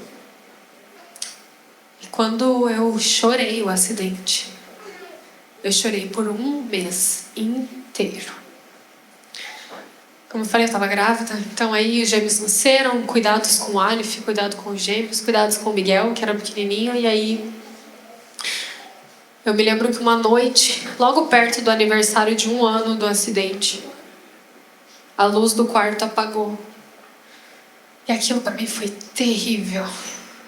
E quando eu chorei o acidente, eu chorei por 1 mês inteiro. Como eu falei, eu estava grávida, então aí os gêmeos nasceram, cuidados com o Alif, cuidado com os gêmeos, cuidados com o Miguel, que era pequenininho, e aí Eu me lembro que uma noite, logo perto do aniversário de 1 ano do acidente, a luz do quarto apagou. E aquilo para mim foi terrível.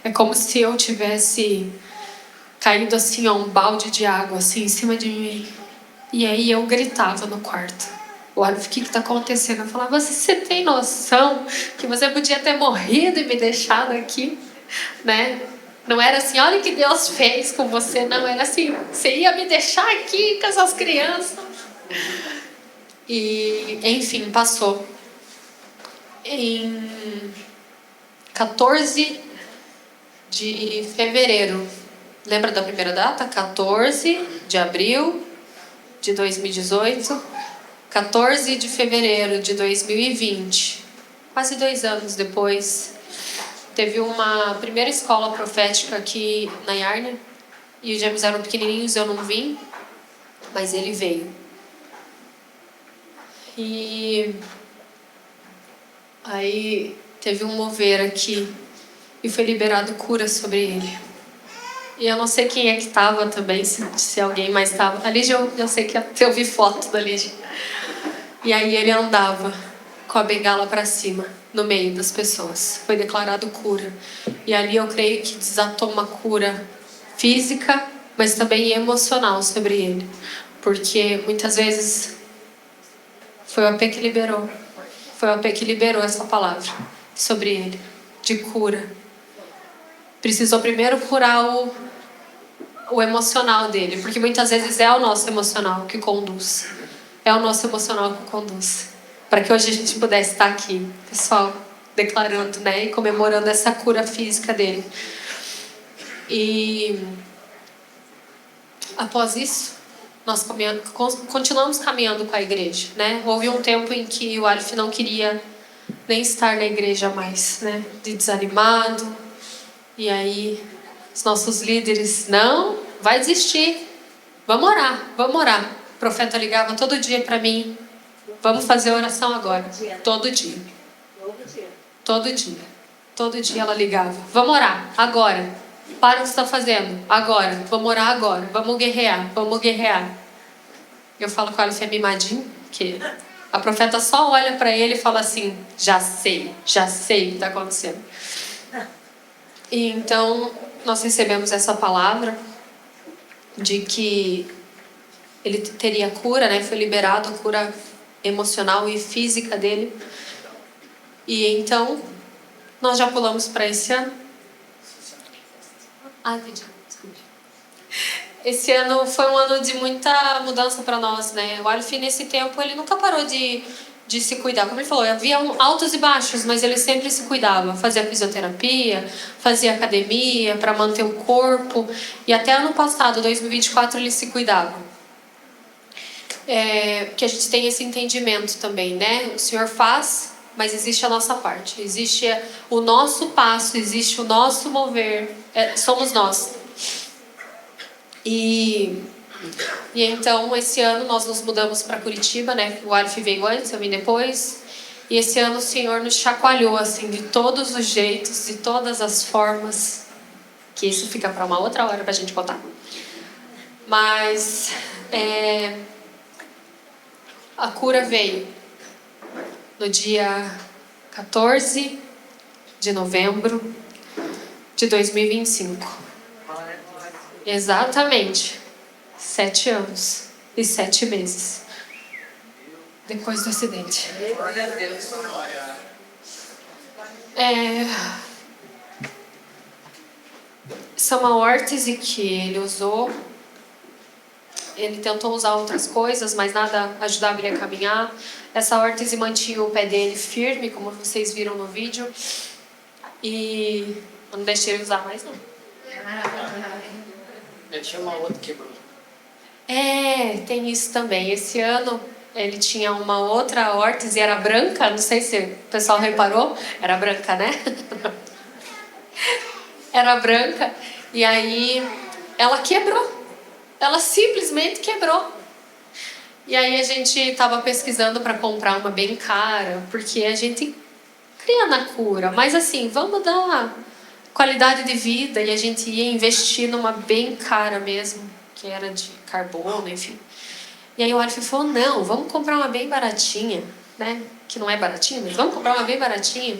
É como se eu tivesse caído assim, ó, um balde de água assim em cima de mim. E aí eu gritava no quarto: olha, o que está acontecendo? Eu falava: você tem noção que você podia ter morrido e me deixado aqui, né? Não era assim, olha o que Deus fez com você. Não, era assim, você ia me deixar aqui com essas crianças. E, enfim, passou. Em 14 de fevereiro, lembra da primeira data? 14 de abril de 2018, 14 de fevereiro de 2020, quase 2 anos depois, teve uma primeira escola profética aqui na Yarner, e os gêmeos eram pequenininhos, eu não vim, mas ele veio. E aí teve um mover aqui e foi liberado cura sobre ele. E eu não sei quem é que estava também, se alguém mais estava. A Lígia, eu sei que eu vi foto da Lígia. E aí ele andava com a bengala para cima, no meio das pessoas. Foi declarado cura. E ali eu creio que desatou uma cura física, mas também emocional sobre ele. Porque muitas vezes foi o AP que liberou. Foi o AP que liberou essa palavra sobre ele, de cura. Precisou primeiro curar o emocional dele, porque muitas vezes é o nosso emocional que conduz. É o nosso emocional que conduz. Para que hoje a gente pudesse estar aqui, pessoal, declarando, né, e comemorando essa cura física dele. E após isso, nós continuamos caminhando com a igreja, né? Houve um tempo em que o Alif não queria nem estar na igreja mais, né? De desanimado. E aí os nossos líderes: não, vai desistir, vamos orar, vamos orar. O profeta ligava todo dia para mim: vamos fazer oração agora. Todo dia. Todo dia. Todo dia ela ligava: vamos orar, agora. Para o que você está fazendo, agora. Vamos orar agora, vamos guerrear, vamos guerrear. Eu falo com ela: você é mimadinho? Que a profeta só olha para ele e fala assim: já sei o que está acontecendo. E então nós recebemos essa palavra de que ele teria cura, né? Foi liberado a cura emocional e física dele. E então nós já pulamos para esse ano. Esse ano foi um ano de muita mudança para nós, né? O Alif, nesse tempo, ele nunca parou de se cuidar. Como ele falou, havia altos e baixos, mas ele sempre se cuidava. Fazia fisioterapia, fazia academia para manter o corpo. E até ano passado, 2024, ele se cuidava. Que a gente tem esse entendimento também, né? O Senhor faz, mas existe a nossa parte. Existe o nosso passo, existe o nosso mover. Somos nós. E então, esse ano nós nos mudamos para Curitiba, né? O Alif veio antes, eu vim depois. E esse ano o Senhor nos chacoalhou, assim, de todos os jeitos, de todas as formas. Que isso fica para uma outra hora para a gente contar. Mas a cura veio no dia 14 de novembro de 2025. Exatamente 7 anos e 7 meses depois do acidente. Essa é uma órtese que ele usou. Ele tentou usar outras coisas, mas nada ajudava ele a caminhar. Essa órtese mantinha o pé dele firme, como vocês viram no vídeo. E eu não deixei ele usar mais, não. Eu tinha uma outra que quebrou. Tem isso também. Esse ano ele tinha uma outra órtese, era branca, não sei se o pessoal reparou, era branca, né? Era branca, e aí ela quebrou. Ela simplesmente quebrou. E aí a gente estava pesquisando para comprar uma bem cara, porque a gente cria na cura, mas assim, vamos dar qualidade de vida, e a gente ia investir numa bem cara mesmo, que era de carbono, enfim. E aí o Aleph falou, não, vamos comprar uma bem baratinha, né? Que não é baratinha, mas vamos comprar uma bem baratinha,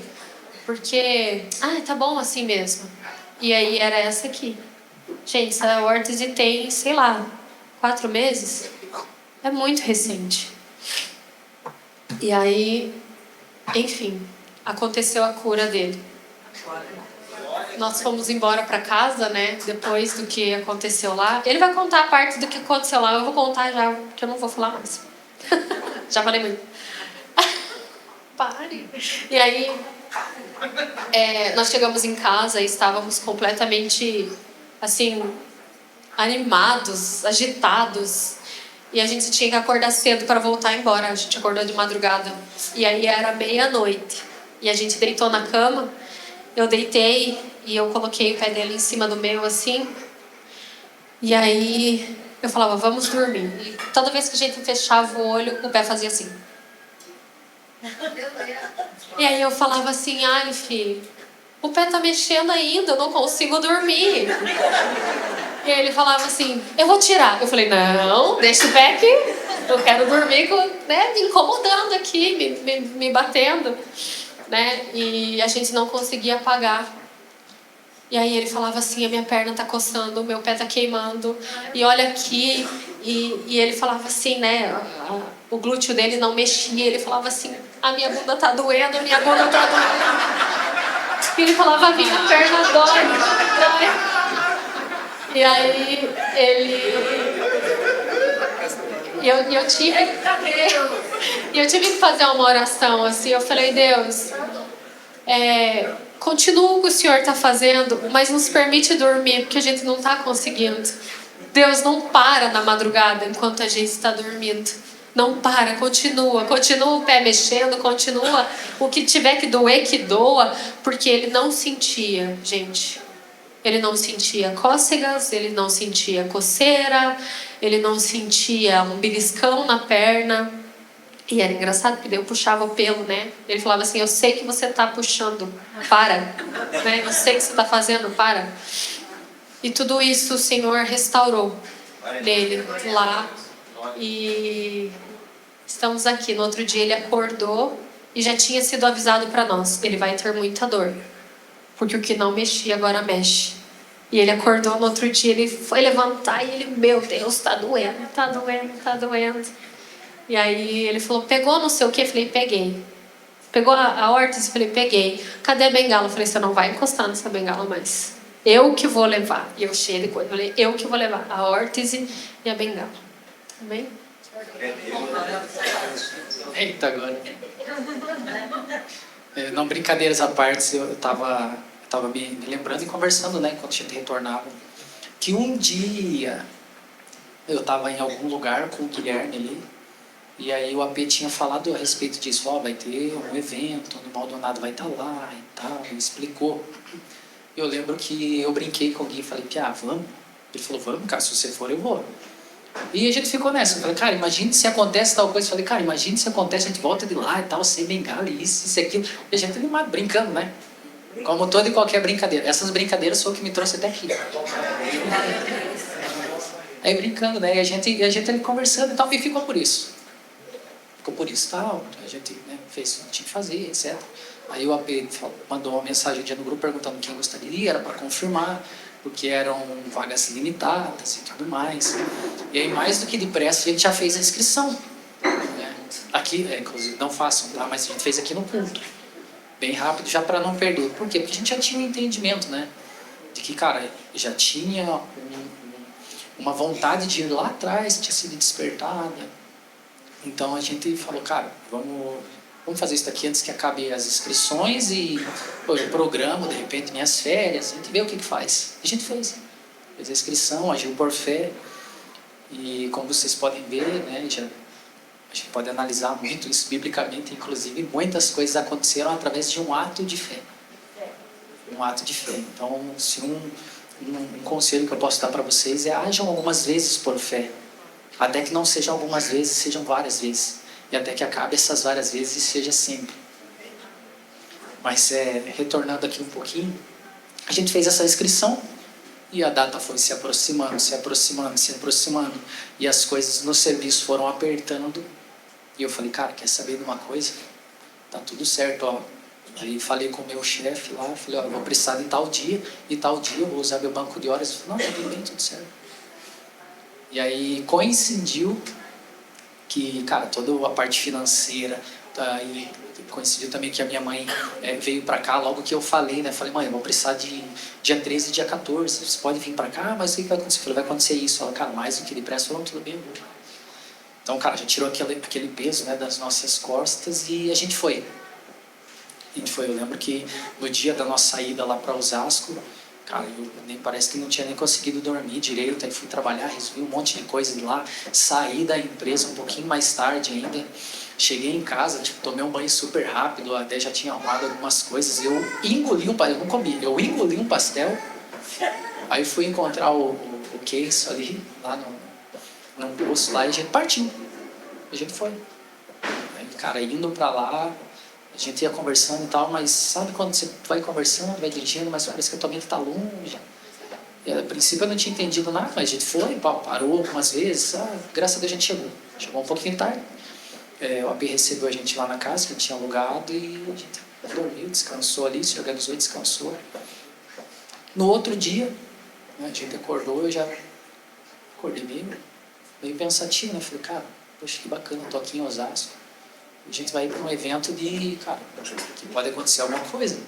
porque, tá bom assim mesmo. E aí era essa aqui. Gente, essa órtese tem, sei lá, 4 meses. É muito recente. E aí, enfim, aconteceu a cura dele. Nós fomos embora para casa, né? Depois do que aconteceu lá. Ele vai contar a parte do que aconteceu lá. Eu vou contar já, porque eu não vou falar mais. Já falei muito. Pare. E aí, nós chegamos em casa e estávamos completamente, assim, animados, agitados. E a gente tinha que acordar cedo para voltar embora. A gente acordou de madrugada. E aí era 00:30. E a gente deitou na cama. Eu deitei e eu coloquei o pé dele em cima do meu, assim. E aí eu falava, vamos dormir. E toda vez que a gente fechava o olho, o pé fazia assim. E aí eu falava assim, filho, o pé tá mexendo ainda, eu não consigo dormir. E aí ele falava assim, eu vou tirar. Eu falei, não, deixa o pé aqui. Eu quero dormir, né, me incomodando aqui, me batendo. Né? E a gente não conseguia apagar. E aí ele falava assim, a minha perna tá coçando, o meu pé tá queimando. E olha aqui. E ele falava assim, né? O glúteo dele não mexia. Ele falava assim, a minha bunda tá doendo, a minha bunda tá doendo. E ele falava, a minha perna dói. E aí eu tive que fazer uma oração assim. Eu falei, Deus, continua o que o Senhor está fazendo, mas nos permite dormir, porque a gente não está conseguindo. Deus não para na madrugada enquanto a gente está dormindo. Não para, continua o pé mexendo, continua o que tiver que doer, que doa, porque ele não sentia, gente. Ele não sentia cócegas, ele não sentia coceira, ele não sentia um beliscão na perna. E era engraçado, porque eu puxava o pelo, né? Ele falava assim, eu sei que você tá puxando, para. Né? Eu sei que você tá fazendo, para. E tudo isso o Senhor restaurou nele lá. E estamos aqui. No outro dia ele acordou e já tinha sido avisado para nós. Ele vai ter muita dor. Porque o que não mexia agora mexe. E ele acordou no outro dia, ele foi levantar e ele, meu Deus, tá doendo. E aí ele falou, pegou não sei o que? Eu falei, peguei. Pegou a órtese? Eu falei, peguei. Cadê a bengala? Eu falei, você não vai encostar nessa bengala mais. Eu que vou levar. E eu cheio de coisa. Eu falei, eu que vou levar a órtese e a bengala. Amém? Eita, agora. Não, brincadeiras à parte, eu tava me lembrando e conversando, né, quando a gente retornava, que um dia eu estava em algum lugar com o Guilherme ali, e aí o AP tinha falado a respeito disso, vai ter um evento, o Maldonado vai estar lá e tal, ele explicou. Eu lembro que eu brinquei com o Gui e falei, vamos? Ele falou, vamos, cara, se você for eu vou. E a gente ficou nessa, eu falei, cara, imagine se acontece tal coisa. Eu falei, cara, imagine se acontece, a gente volta de lá e tal, sem bengala, isso, aquilo. E a gente animado, brincando, né? Como toda e qualquer brincadeira. Essas brincadeiras foi o que me trouxe até aqui. Aí brincando, né? E a gente ali conversando e tal, e ficou por isso. Tal. A gente, né, fez o que tinha que fazer, etc. Aí o AP mandou uma mensagem no grupo perguntando quem gostaria, era para confirmar, porque eram vagas limitadas e tudo mais. E aí, mais do que depressa, a gente já fez a inscrição. Né? Aqui, inclusive, não façam, tá? Mas a gente fez aqui no culto. Bem rápido, já para não perder. Por quê? Porque a gente já tinha um entendimento, né? De que, cara, já tinha uma vontade de ir lá atrás, tinha sido despertada. Então a gente falou, cara, vamos fazer isso aqui antes que acabe as inscrições e eu programo, de repente, minhas férias, a gente vê o que faz. A gente fez a inscrição, agiu por fé. E como vocês podem ver, né, a gente pode analisar muito isso biblicamente, inclusive muitas coisas aconteceram através de um ato de fé. Um ato de fé. Então, se um conselho que eu posso dar para vocês é ajam algumas vezes por fé. Até que não sejam algumas vezes, sejam várias vezes. E até que acabe essas várias vezes e seja sempre. Mas retornando aqui um pouquinho, a gente fez essa inscrição E a data foi se aproximando, se aproximando, se aproximando. E as coisas no serviço foram apertando. E eu falei, cara, quer saber de uma coisa? Tá tudo certo, ó. Aí falei com o meu chefe lá, falei, ó, eu vou precisar de tal dia, e tal dia eu vou usar meu banco de horas. Ele falou, não, tudo bem, tudo certo. E aí coincidiu que, cara, toda a parte financeira, e coincidiu também que a minha mãe veio para cá logo que eu falei, né? Falei, mãe, eu vou precisar de dia 13 e dia 14, você pode vir para cá, mas o que vai acontecer? Eu falei, vai acontecer isso. Ela, cara, mais do que depressa, falou, tudo bem, eu vou. Então, cara, já tirou aquele peso, né, das nossas costas e a gente foi. Eu lembro que no dia da nossa saída lá para Osasco, cara, parece que não tinha nem conseguido dormir direito, aí fui trabalhar, resolvi um monte de coisa de lá, saí da empresa um pouquinho mais tarde ainda, cheguei em casa, tipo, tomei um banho super rápido, até já tinha arrumado algumas coisas, eu engoli um pastel, eu não comi, eu engoli um pastel, aí fui encontrar o Case ali, lá num posto lá, e a gente partiu, a gente foi. Aí, cara, indo pra lá, a gente ia conversando e tal, mas sabe quando você vai conversando, vai dirigindo, mas parece que a tua mente tá longe. E a princípio eu não tinha entendido nada, mas a gente foi, parou algumas vezes, graças a Deus a gente chegou um pouquinho tarde. O AP recebeu a gente lá na casa que a gente tinha alugado e a gente dormiu, descansou ali, se organizou e descansou. No outro dia, né, a gente acordou, eu já acordei meio pensativo, né? Falei, cara, poxa, que bacana, tô aqui em Osasco. A gente vai para um evento de, cara, que pode acontecer alguma coisa.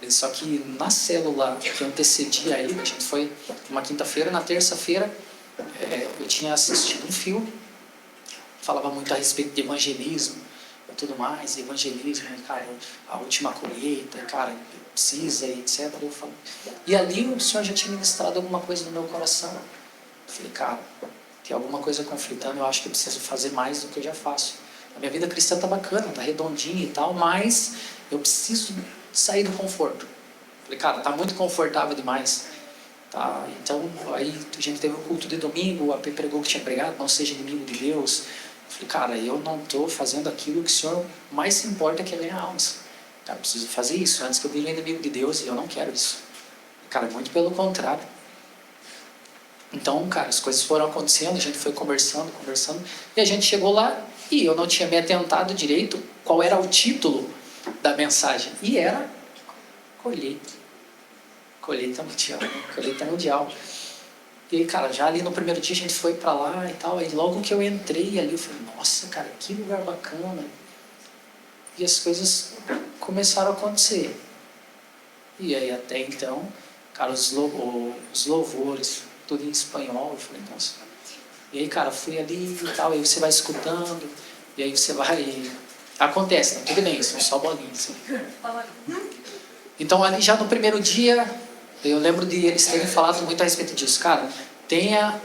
Só que na célula que antecedia ele, a gente foi uma quinta-feira, na terça-feira eu tinha assistido um filme, falava muito a respeito de evangelismo e tudo mais, evangelismo, cara, a última colheita, cara, precisa e etc. E ali o Senhor já tinha ministrado alguma coisa no meu coração. Eu falei, cara, tem alguma coisa conflitando, eu acho que eu preciso fazer mais do que eu já faço. A minha vida cristã tá bacana, tá redondinha e tal, mas eu preciso sair do conforto. Falei, cara, tá muito confortável demais. Tá? Então, aí a gente teve o culto de domingo, o AP pregou que tinha pregado, não seja inimigo de Deus. Falei, cara, eu não tô fazendo aquilo que o Senhor mais se importa, que é ganhar almas. Cara, eu preciso fazer isso antes que eu vire inimigo de Deus e eu não quero isso. Cara, muito pelo contrário. Então, cara, as coisas foram acontecendo, a gente foi conversando, e a gente chegou lá e eu não tinha me atentado direito qual era o título da mensagem. E era colheita. Colheita mundial. E aí, cara, já ali no primeiro dia a gente foi pra lá e tal, aí logo que eu entrei ali, eu falei, nossa, cara, que lugar bacana. E as coisas começaram a acontecer. E aí até então, cara, os louvores, tudo em espanhol, eu falei, nossa. E aí, cara, fui ali e tal, aí você vai escutando, e aí você vai... Acontece, né? Tudo bem, são só bolinhas. Então, ali já no primeiro dia, eu lembro de eles terem falado muito a respeito disso. Cara, tenha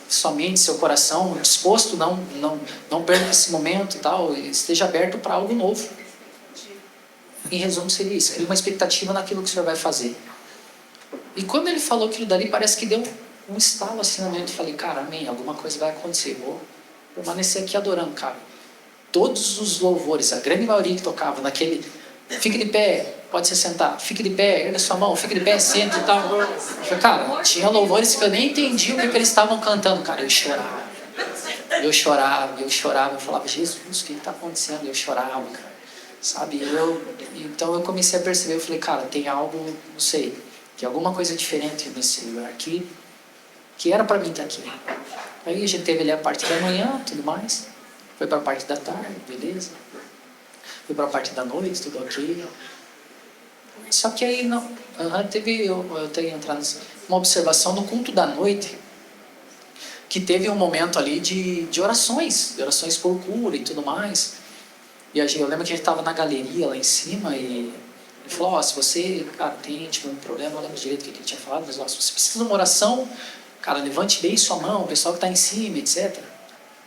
somente seu coração disposto, não perca esse momento e tal, esteja aberto para algo novo. Em resumo, seria isso. Cria uma expectativa naquilo que o Senhor vai fazer. E quando ele falou aquilo dali, parece que deu um estalo assim na mente. Falei, cara, amém, alguma coisa vai acontecer. Vou permanecer aqui adorando, cara. Todos os louvores, a grande maioria que tocava naquele... Fique de pé, pode se sentar. Fique de pé, erga sua mão, fique de pé, senta e tal. Eu falei, cara, tinha louvores que eu nem entendi o que eles estavam cantando. Cara, eu chorava. Eu falava, Jesus, o que está acontecendo? Eu chorava, cara. Sabe? Então eu comecei a perceber, eu falei, cara, tem algo, não sei, que alguma coisa diferente nesse lugar aqui, que era para mim estar aqui. Aí a gente teve ali a parte da manhã, tudo mais, foi para a parte da tarde, beleza. Foi para a parte da noite, tudo ok. Só que aí não, eu tenho entrado uma observação no culto da noite, que teve um momento ali de orações por cura e tudo mais. E eu lembro que a gente estava na galeria lá em cima e ele falou, se você, cara, tem tipo, um problema, não lembro direito o que ele tinha falado, mas se você precisa de uma oração, cara, levante bem sua mão, o pessoal que está em cima, etc.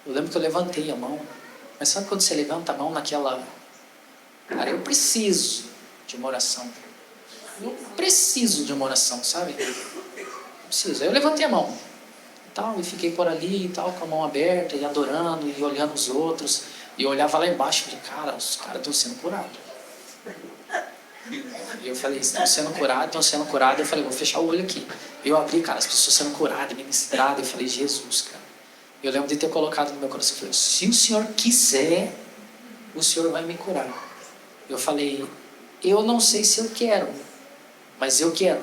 Eu lembro que eu levantei a mão, mas sabe quando você levanta a mão naquela... Cara, eu preciso de uma oração. Eu preciso de uma oração, sabe? Preciso. Aí eu levantei a mão e fiquei por ali e tal, com a mão aberta e adorando e olhando os outros. E eu olhava lá embaixo e falei, cara, os caras estão sendo curados. E eu falei, estão sendo curados. Eu falei, vou fechar o olho aqui. Eu abri, cara, as pessoas sendo curadas, ministradas. Eu falei, Jesus, cara. Eu lembro de ter colocado no meu coração, eu falei, se o Senhor quiser, o Senhor vai me curar. Eu falei, eu não sei se eu quero, mas eu quero.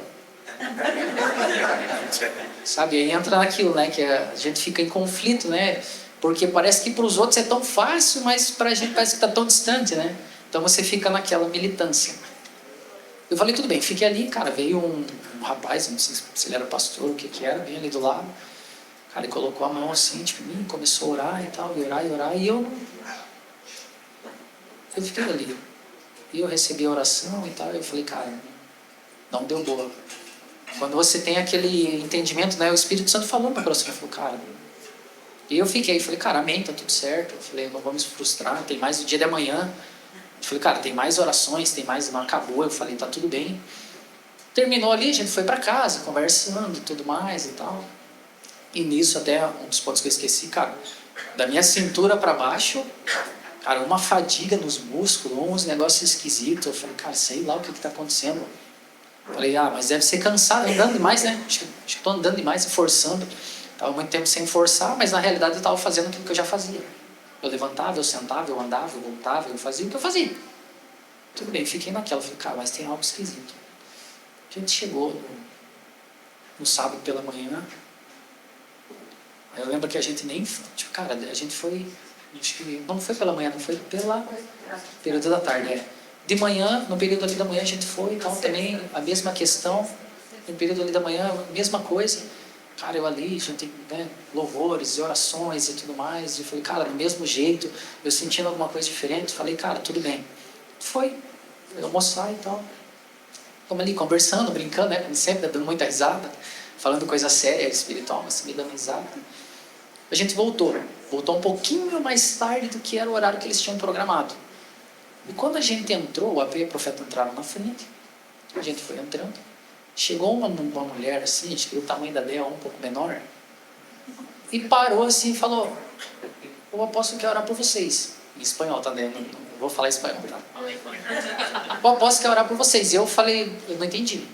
Sabe, aí entra naquilo, né, que a gente fica em conflito, né, porque parece que para os outros é tão fácil, mas para a gente parece que está tão distante, né, então você fica naquela militância. Eu falei, tudo bem, fiquei ali, cara, veio um rapaz, não sei se ele era pastor, o que era, veio ali do lado, cara, ele colocou a mão assim, tipo, em mim, começou a orar e tal, e orar, e eu fiquei ali, e eu recebi a oração e tal, e eu falei, cara, não deu boa. Quando você tem aquele entendimento, né, o Espírito Santo falou no meu coração, eu falei, cara, e eu fiquei, falei, cara, amém, tá tudo certo, eu falei, não vamos frustrar, tem mais o dia de amanhã, eu falei, cara, tem mais orações, tem mais, não acabou, eu falei, tá tudo bem. Terminou ali, a gente foi para casa, conversando e tudo mais e tal, e nisso até, um dos pontos que eu esqueci, cara, da minha cintura para baixo, cara, uma fadiga nos músculos, uns negócios esquisitos, eu falei, cara, sei lá o que está acontecendo. Falei, mas deve ser cansado, andando demais, né? Acho que estou andando demais, forçando. Estava muito tempo sem forçar, mas na realidade eu estava fazendo aquilo que eu já fazia. Eu levantava, eu sentava, eu andava, eu voltava, eu fazia o que eu fazia. Tudo bem, fiquei naquela. Falei, cara, mas tem algo esquisito. A gente chegou no sábado pela manhã. Eu lembro que a gente nem... Tipo, cara, a gente foi... Acho que não foi pela manhã, não foi pela período da tarde, De manhã, no período ali da manhã a gente foi, então também a mesma questão, no período ali da manhã, a mesma coisa. Cara, eu ali, a gente, né, louvores e orações e tudo mais, e falei, cara, do mesmo jeito, eu sentindo alguma coisa diferente, falei, cara, tudo bem. Foi almoçar e tal. Como ali, conversando, brincando, né, como sempre, dando muita risada, falando coisa séria, espiritual, mas também dando risada. A gente voltou um pouquinho mais tarde do que era o horário que eles tinham programado. E quando a gente entrou, o AP e o profeta entraram na frente, a gente foi entrando, chegou uma mulher assim, acho que o tamanho da Dea um pouco menor, e parou assim e falou, o apóstolo quer orar por vocês. Em espanhol, tá, né? Não vou falar espanhol, tá? O apóstolo quer orar por vocês. E eu falei, eu não entendi.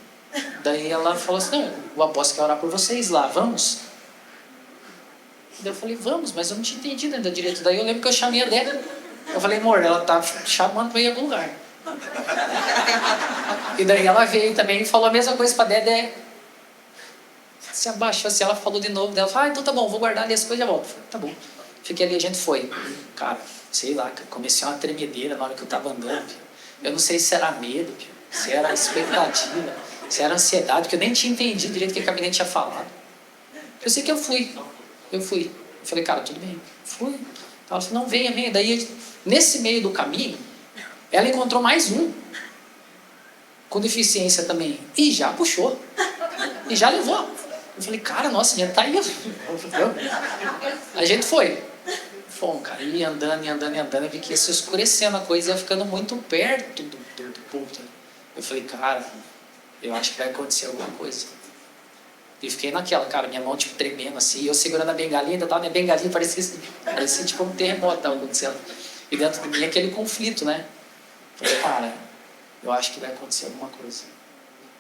Daí ela falou assim, não, o apóstolo quer orar por vocês lá, vamos? Daí eu falei, vamos, mas eu não tinha entendido ainda direito. Daí eu lembro que eu chamei a Débora. Eu falei, amor, ela tá chamando para ir em algum lugar. E daí ela veio também e falou a mesma coisa para a Dedé. Se abaixou assim, ela falou de novo. Ela falou, então tá bom, vou guardar ali as coisas e já volto. Falei, tá bom. Fiquei ali, a gente foi. Cara, sei lá, comecei uma tremedeira na hora que eu tava andando. Eu não sei se era medo, se era expectativa, se era ansiedade, porque eu nem tinha entendido direito o que a gabinete tinha falado. Eu sei que eu fui. Eu falei, cara, tudo bem. Fui. Ela falou, não, venha. Daí, nesse meio do caminho, ela encontrou mais um com deficiência também. E já puxou. E já levou. Eu falei, cara, nossa, a gente tá aí. A gente foi. Fomos, cara, e andando. Eu vi que ia se escurecendo a coisa, ia ficando muito perto do púlpito. Eu falei, cara, eu acho que vai acontecer alguma coisa. E fiquei naquela, cara, minha mão tipo tremendo assim, eu segurando a bengalinha, ainda tava minha bengalinha, parecia tipo um terremoto tava acontecendo. E dentro de mim aquele conflito, né? Falei, cara, eu acho que vai acontecer alguma coisa.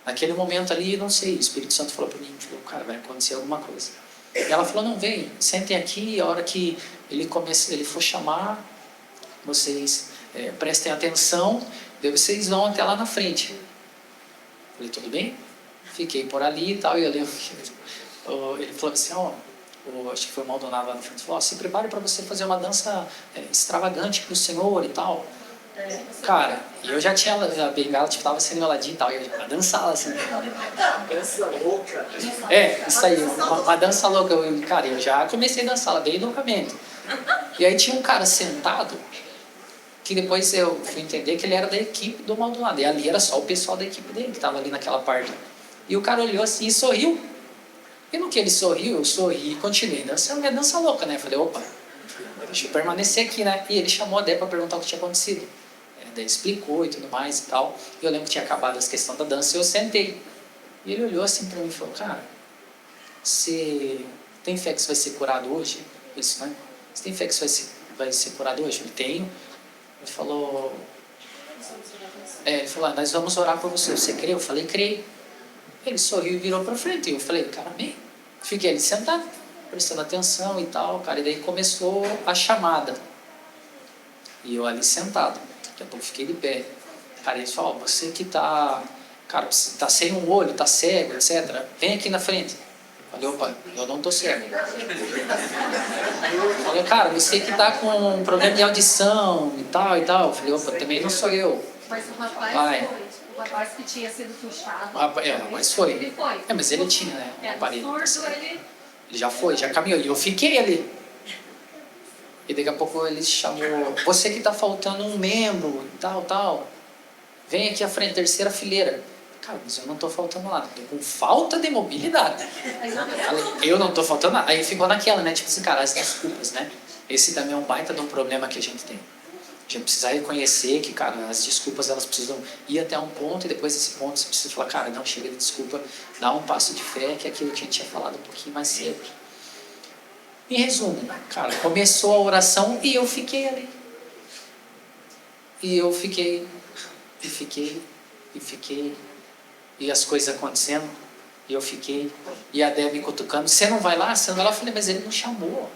Naquele momento ali, não sei, o Espírito Santo falou para mim, falou, cara, vai acontecer alguma coisa. E ela falou, não, vem, sentem aqui, a hora que ele for chamar, vocês prestem atenção, daí vocês vão até lá na frente. Falei, tudo bem? Fiquei por ali e tal, e eu lembro que ele falou assim, acho que foi o Maldonado lá na frente, falou, se prepare para você fazer uma dança extravagante para o Senhor e tal. Cara, eu já tinha a bengala, tipo, tava sendo enroladinha e tal, e eu já dançava assim. Dança louca. Isso aí, uma dança louca. Cara, eu já comecei a dançar bem loucamente. E aí tinha um cara sentado, que depois eu fui entender que ele era da equipe do Maldonado, e ali era só o pessoal da equipe dele, que tava ali naquela parte. E o cara olhou assim e sorriu. E no que ele sorriu, eu sorri e continuei dançando minha dança louca, né? Falei, opa, deixa eu permanecer aqui, né? E ele chamou a Dé para perguntar o que tinha acontecido. Daí explicou e tudo mais e tal. E eu lembro que tinha acabado essa questão da dança e eu sentei. E ele olhou assim para mim e falou, cara, você tem fé que você vai ser curado hoje? Isso, né? Você tem fé que você vai ser curado hoje? Eu tenho. Ele falou, Ele falou, nós vamos orar por você. Você crê? Eu falei, creio. Ele sorriu e virou para frente. E eu falei, cara, amém. Fiquei ali sentado, prestando atenção e tal, cara. E daí começou a chamada. E eu ali sentado. Daqui a pouco fiquei de pé. Cara, ele falou, você que tá... Cara, você tá sem um olho, tá cego, etc. Vem aqui na frente. Falei, opa, eu não tô cego. Falei, cara, você que tá com um problema de audição e tal e tal. Falei, opa, também não sou eu. Mas o rapaz Vai. foi. O rapaz que tinha sido puxado. Mas foi. Ele foi. Mas ele tinha, né? Um aparelho. Surdo, ele... Ele já foi, já caminhou. E eu fiquei ali. E daqui a pouco ele chamou, você que tá faltando um membro, tal, tal. Vem aqui à frente, terceira fileira. Cara, mas eu não tô faltando nada. Tô com falta de mobilidade. Falei, eu não tô faltando nada. Aí ficou naquela, né? Tipo assim, cara, as desculpas, né? Esse também é um baita de um problema que a gente tem. A gente precisa reconhecer que, cara, as desculpas elas precisam ir até um ponto e depois desse ponto você precisa falar, cara, não, chega de desculpa, dá um passo de fé, que é aquilo que a gente tinha falado um pouquinho mais cedo. Em resumo, cara, começou a oração e eu fiquei ali. E eu fiquei, e fiquei, e fiquei, e as coisas acontecendo, e eu fiquei, e a Débora me cutucando, você não vai lá? Você não vai lá? Eu falei, mas ele não chamou.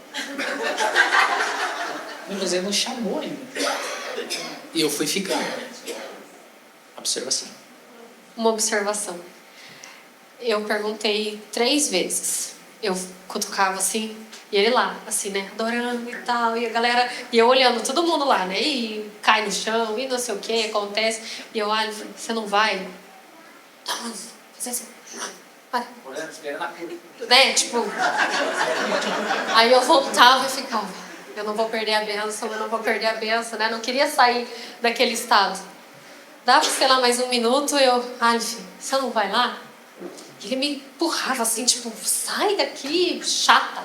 Mas ele não chamou ainda. E eu fui ficando. Observação. Uma observação. Eu perguntei 3 vezes. Eu cutucava assim, e ele lá, assim, né? Adorando e tal. E a galera, e eu olhando todo mundo lá, né? E cai no chão, e não sei o que, acontece. E eu olho, você não vai? Não, você vai. Né? Tipo. Aí eu voltava e ficava. Eu não vou perder a bênção, eu não vou perder a bênção, né? Não queria sair daquele estado. Dava, sei lá, mais 1 minuto, Alf, você não vai lá? Ele me empurrava assim, tipo, sai daqui, chata.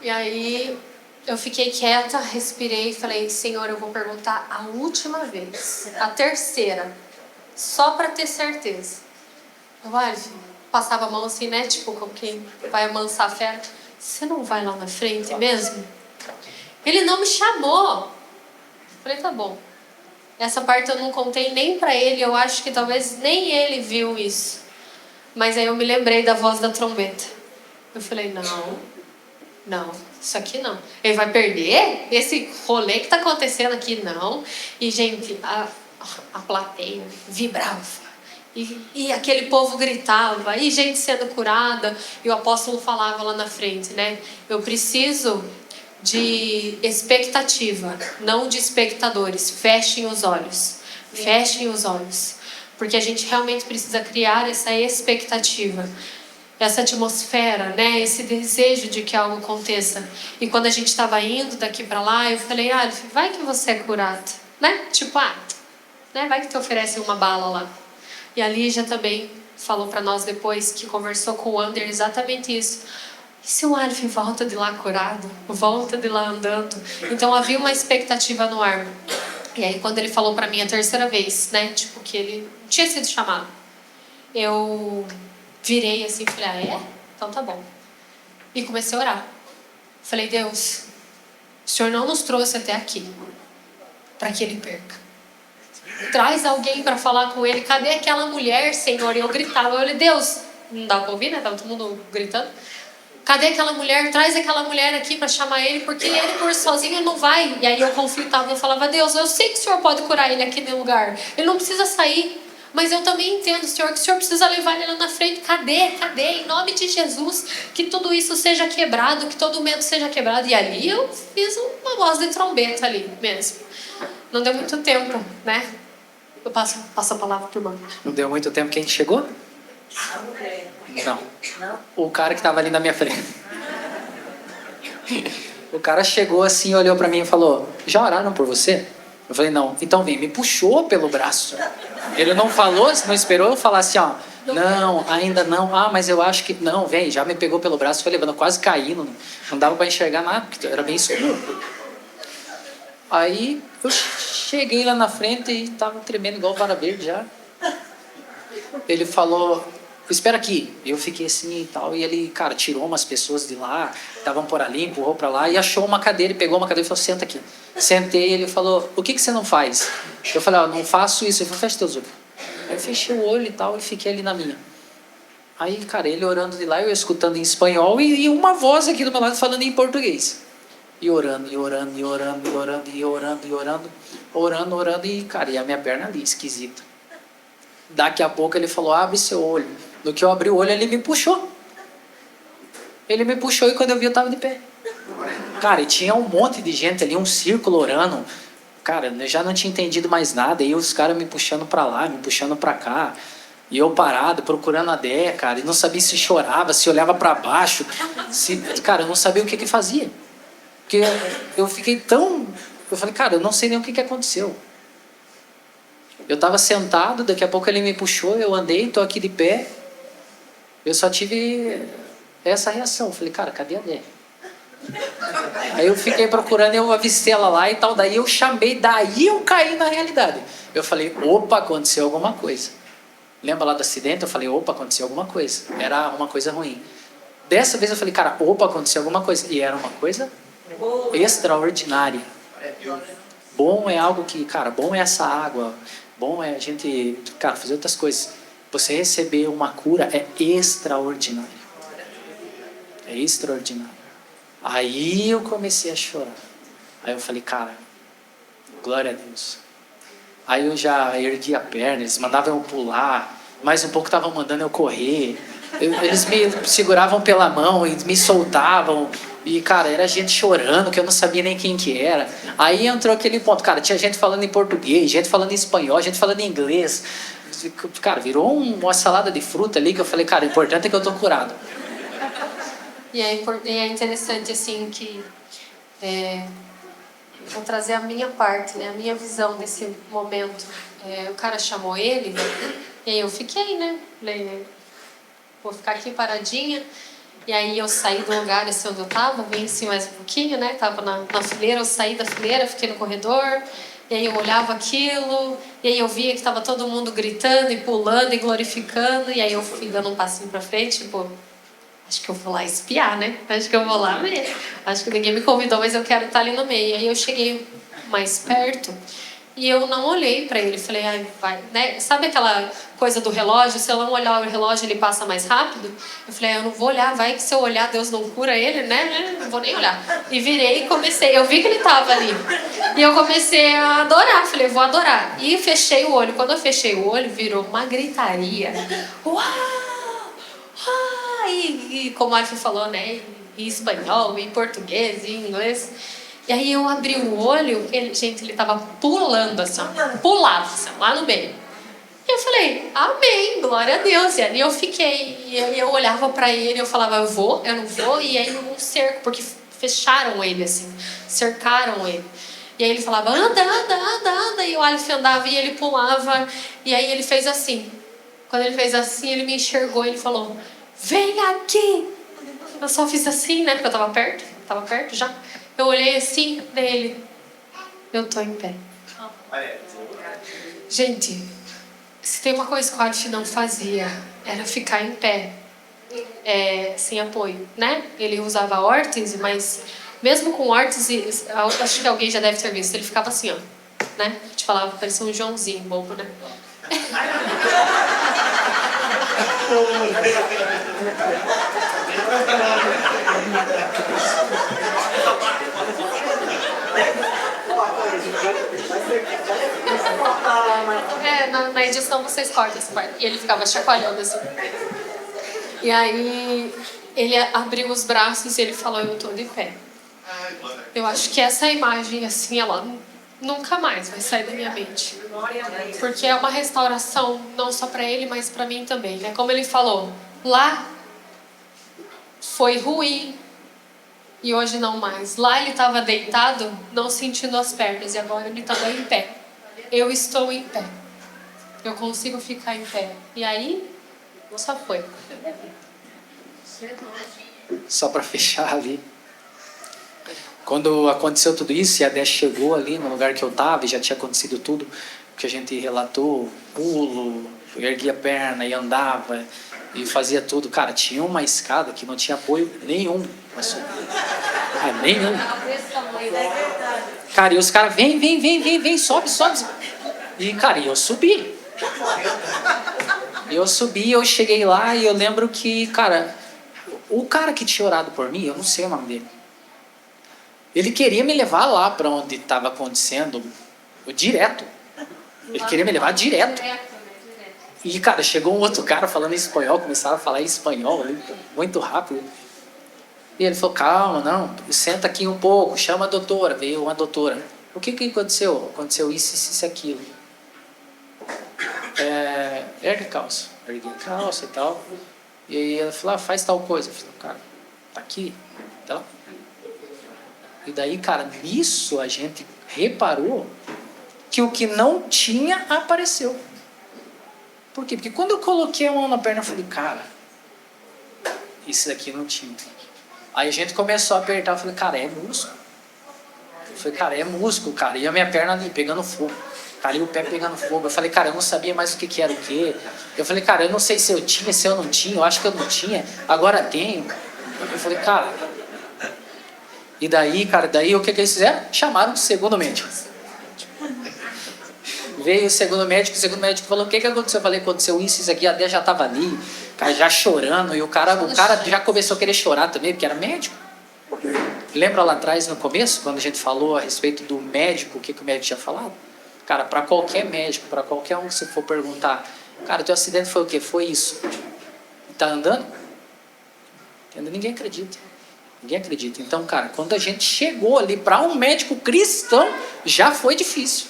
E aí eu fiquei quieta, respirei e falei, Senhor, eu vou perguntar a última vez, a terceira, só pra ter certeza. Eu, Alf, passava a mão assim, né? Tipo, como quem vai amansar a fera. Você não vai lá na frente mesmo? Ele não me chamou. Falei, tá bom. Essa parte eu não contei nem pra ele. Eu acho que talvez nem ele viu isso. Mas aí eu me lembrei da voz da trombeta. Eu falei, não, isso aqui não. Ele vai perder? Esse rolê que tá acontecendo aqui, não. E, gente, a plateia vibrava. E aquele povo gritava. E gente sendo curada. E o apóstolo falava lá na frente, né? Eu preciso de expectativa, não de espectadores. Fechem os olhos. Fechem os olhos. Porque a gente realmente precisa criar essa expectativa, essa atmosfera, né? Esse desejo de que algo aconteça. E quando a gente estava indo daqui para lá, eu falei, vai que você é curado, né? Tipo, né? Vai que te oferecem uma bala lá. E a Lígia também falou para nós depois, que conversou com o Ander, exatamente isso. E se o Alf volta de lá curado? Volta de lá andando? Então havia uma expectativa no ar. E aí quando ele falou para mim a terceira vez, né? Tipo, que ele tinha sido chamado. Eu virei assim e falei, é? Então tá bom. E comecei a orar. Falei, Deus, o Senhor não nos trouxe até aqui para que ele perca. Traz alguém para falar com ele. Cadê aquela mulher, Senhor? E eu gritava. Eu falei, Deus, não dá para ouvir, né? Tava todo mundo gritando. Cadê aquela mulher? Traz aquela mulher aqui para chamar ele, porque ele por sozinho não vai. E aí eu conflitava, eu falava, Deus, eu sei que o Senhor pode curar ele aqui no lugar. Ele não precisa sair. Mas eu também entendo, Senhor, que o Senhor precisa levar ele lá na frente. Cadê? Em nome de Jesus, que tudo isso seja quebrado, que todo medo seja quebrado. E ali eu fiz uma voz de trombeta ali mesmo. Não deu muito tempo, né? Eu passo a palavra pro irmão. Não deu muito tempo. Quem chegou? Não. O cara que estava ali na minha frente. O cara chegou assim, olhou para mim e falou, já oraram por você? Eu falei, não. Então vem, me puxou pelo braço. Ele não falou, não esperou eu falar assim, ó, não, ainda não, mas eu acho que, não, vem, já me pegou pelo braço, foi levando, quase caindo, não dava para enxergar nada, porque era bem escuro. Aí eu cheguei lá na frente e tava tremendo igual vara verde já. Ele falou, espera aqui. Eu fiquei assim e tal, e ele, cara, tirou umas pessoas de lá, estavam por ali, empurrou para lá, e achou uma cadeira, pegou uma cadeira e falou, senta aqui. Sentei, ele falou, o que você não faz? Eu falei, não faço isso. Ele falou, fecha teus olhos. Aí eu fechei o olho e tal, e fiquei ali na minha. Aí, cara, ele orando de lá, eu escutando em espanhol, e uma voz aqui do meu lado falando em português. E orando, e orando, e orando, e orando, e orando, e orando, orando, e, cara, e a minha perna ali, esquisita. Daqui a pouco ele falou, abre seu olho. No que eu abri o olho, ele me puxou. Ele me puxou e quando eu vi, eu estava de pé. Cara, e tinha um monte de gente ali, um círculo orando. Cara, eu já não tinha entendido mais nada. E os caras me puxando para lá, me puxando para cá. E eu parado, procurando a Déia, cara. E não sabia se chorava, se olhava para baixo. Cara, eu não sabia o que fazia. Porque eu fiquei tão... Eu falei, cara, eu não sei nem o que aconteceu. Eu estava sentado, daqui a pouco ele me puxou, eu andei, estou aqui de pé. Eu só tive essa reação. Eu falei, cara, cadê a Déia? Aí eu fiquei procurando, eu avistei ela lá e tal. Daí eu chamei, daí eu caí na realidade. Eu falei, opa, aconteceu alguma coisa. Lembra lá do acidente? Eu falei, opa, aconteceu alguma coisa. Era uma coisa ruim. Dessa vez eu falei, cara, opa, aconteceu alguma coisa. E era uma coisa extraordinária. Bom é algo que, cara, bom é essa água. Bom é a gente, cara, fazer outras coisas. Você receber uma cura é extraordinário. É extraordinário. Aí eu comecei a chorar. Aí eu falei, cara, glória a Deus. Aí eu já ergui a perna, eles mandavam eu pular. Mais um pouco estavam mandando eu correr. Eles me seguravam pela mão e me soltavam. E, cara, era gente chorando, que eu não sabia nem quem que era. Aí entrou aquele ponto, cara, tinha gente falando em português, gente falando em espanhol, gente falando em inglês. Cara, virou uma salada de fruta ali que eu falei, cara, o importante é que eu tô curado. E é interessante, assim, que... vou trazer a minha parte, né? A minha visão desse momento. O cara chamou ele, e aí eu fiquei, né? Falei, vou ficar aqui paradinha. E aí eu saí do lugar assim onde eu tava, vim assim mais um pouquinho, né? Tava na fileira, eu saí da fileira, fiquei no corredor. E aí eu olhava aquilo, e aí eu via que tava todo mundo gritando e pulando e glorificando. E aí eu fui dando um passinho pra frente, tipo... Acho que eu vou lá espiar, né? Acho que eu vou lá ver. Acho que ninguém me convidou, mas eu quero estar ali no meio. Aí eu cheguei mais perto e eu não olhei para ele. Falei, ai, vai, né? Sabe aquela coisa do relógio? Se eu não olhar o relógio, ele passa mais rápido? Eu falei, eu não vou olhar, vai que se eu olhar, Deus não cura ele, né? Não vou nem olhar. E virei e comecei. Eu vi que ele estava ali. E eu comecei a adorar. Falei, vou adorar. E fechei o olho. Quando eu fechei o olho, virou uma gritaria. Uau! E como a Arthur falou, né, em espanhol, em português, em inglês. E aí eu abri o olho, ele tava pulando assim, pulava assim, lá no meio. E eu falei, amém, glória a Deus. E ali eu fiquei, e aí eu olhava pra ele, eu falava, eu vou, eu não vou. E aí um cerco, porque fecharam ele assim, cercaram ele. E aí ele falava, anda, anda, anda, anda. E o Aleph andava e ele pulava. E aí ele fez assim. Quando ele fez assim, ele me enxergou e ele falou, vem aqui. Eu só fiz assim, né? Porque eu tava perto já. Eu olhei assim nele. Eu tô em pé. Gente, se tem uma coisa que o Aleph não fazia, era ficar em pé. Sem apoio, né? Ele usava órtese, mas mesmo com órtese, acho que alguém já deve ter visto, ele ficava assim, ó. Né? A gente falava, parecia um Joãozinho bobo, né? Na edição vocês cortam essa parte. E ele ficava chacoalhando assim. E aí ele abriu os braços e ele falou, eu tô de pé. Eu acho que essa imagem assim, ela nunca mais vai sair da minha mente. Porque é uma restauração não só para ele, mas para mim também, né? Como ele falou, lá foi ruim e hoje não mais. Lá ele estava deitado, não sentindo as pernas, e agora ele estava em pé. Eu estou em pé. Eu consigo ficar em pé. E aí, só foi. Só para fechar ali. Quando aconteceu tudo isso e a Déia chegou ali no lugar que eu estava e já tinha acontecido tudo, que a gente relatou, pulo, erguia a perna e andava e fazia tudo. Cara, tinha uma escada que não tinha apoio nenhum. Nenhum. Cara, e os caras, vem, sobe. E, cara, eu subi. Eu cheguei lá e eu lembro que, cara, o cara que tinha orado por mim, eu não sei o nome dele, ele queria me levar lá para onde estava acontecendo, direto. Ele queria me levar direto. E, cara, chegou um outro cara falando em espanhol, começaram a falar em espanhol ali, muito rápido. E ele falou, calma, não, senta aqui um pouco, chama a doutora. Veio uma doutora. O que aconteceu? Aconteceu isso, aquilo. Ergue a calça. Ergue a calça e tal. E aí ela falou, faz tal coisa. Eu falei, cara, tá aqui. Tá. E daí, cara, nisso a gente reparou que o que não tinha apareceu. Por quê? Porque quando eu coloquei a mão na perna, eu falei, cara, isso daqui não tinha. Aí a gente começou a apertar, eu falei, cara, é músculo. Eu falei, cara, é músculo, cara. E a minha perna ali pegando fogo. Cara, e o pé pegando fogo. Eu falei, cara, eu não sabia mais o que era o quê. Eu falei, cara, eu não sei se eu tinha, se eu não tinha. Eu acho que eu não tinha, agora tenho. Eu falei, cara... E daí, cara, o que eles fizeram? Chamaram o segundo médico. Veio o segundo médico falou, o que aconteceu? Eu falei, aconteceu isso aqui, a Dé já estava ali, cara, já chorando, e o cara já começou a querer chorar também, porque era médico. Lembra lá atrás, no começo, quando a gente falou a respeito do médico, o que o médico tinha falado? Cara, para qualquer médico, para qualquer um que você for perguntar, cara, teu acidente foi o quê? Foi isso. E tá andando? Entendeu? Ninguém acredita. Então, cara, quando a gente chegou ali para um médico cristão, já foi difícil.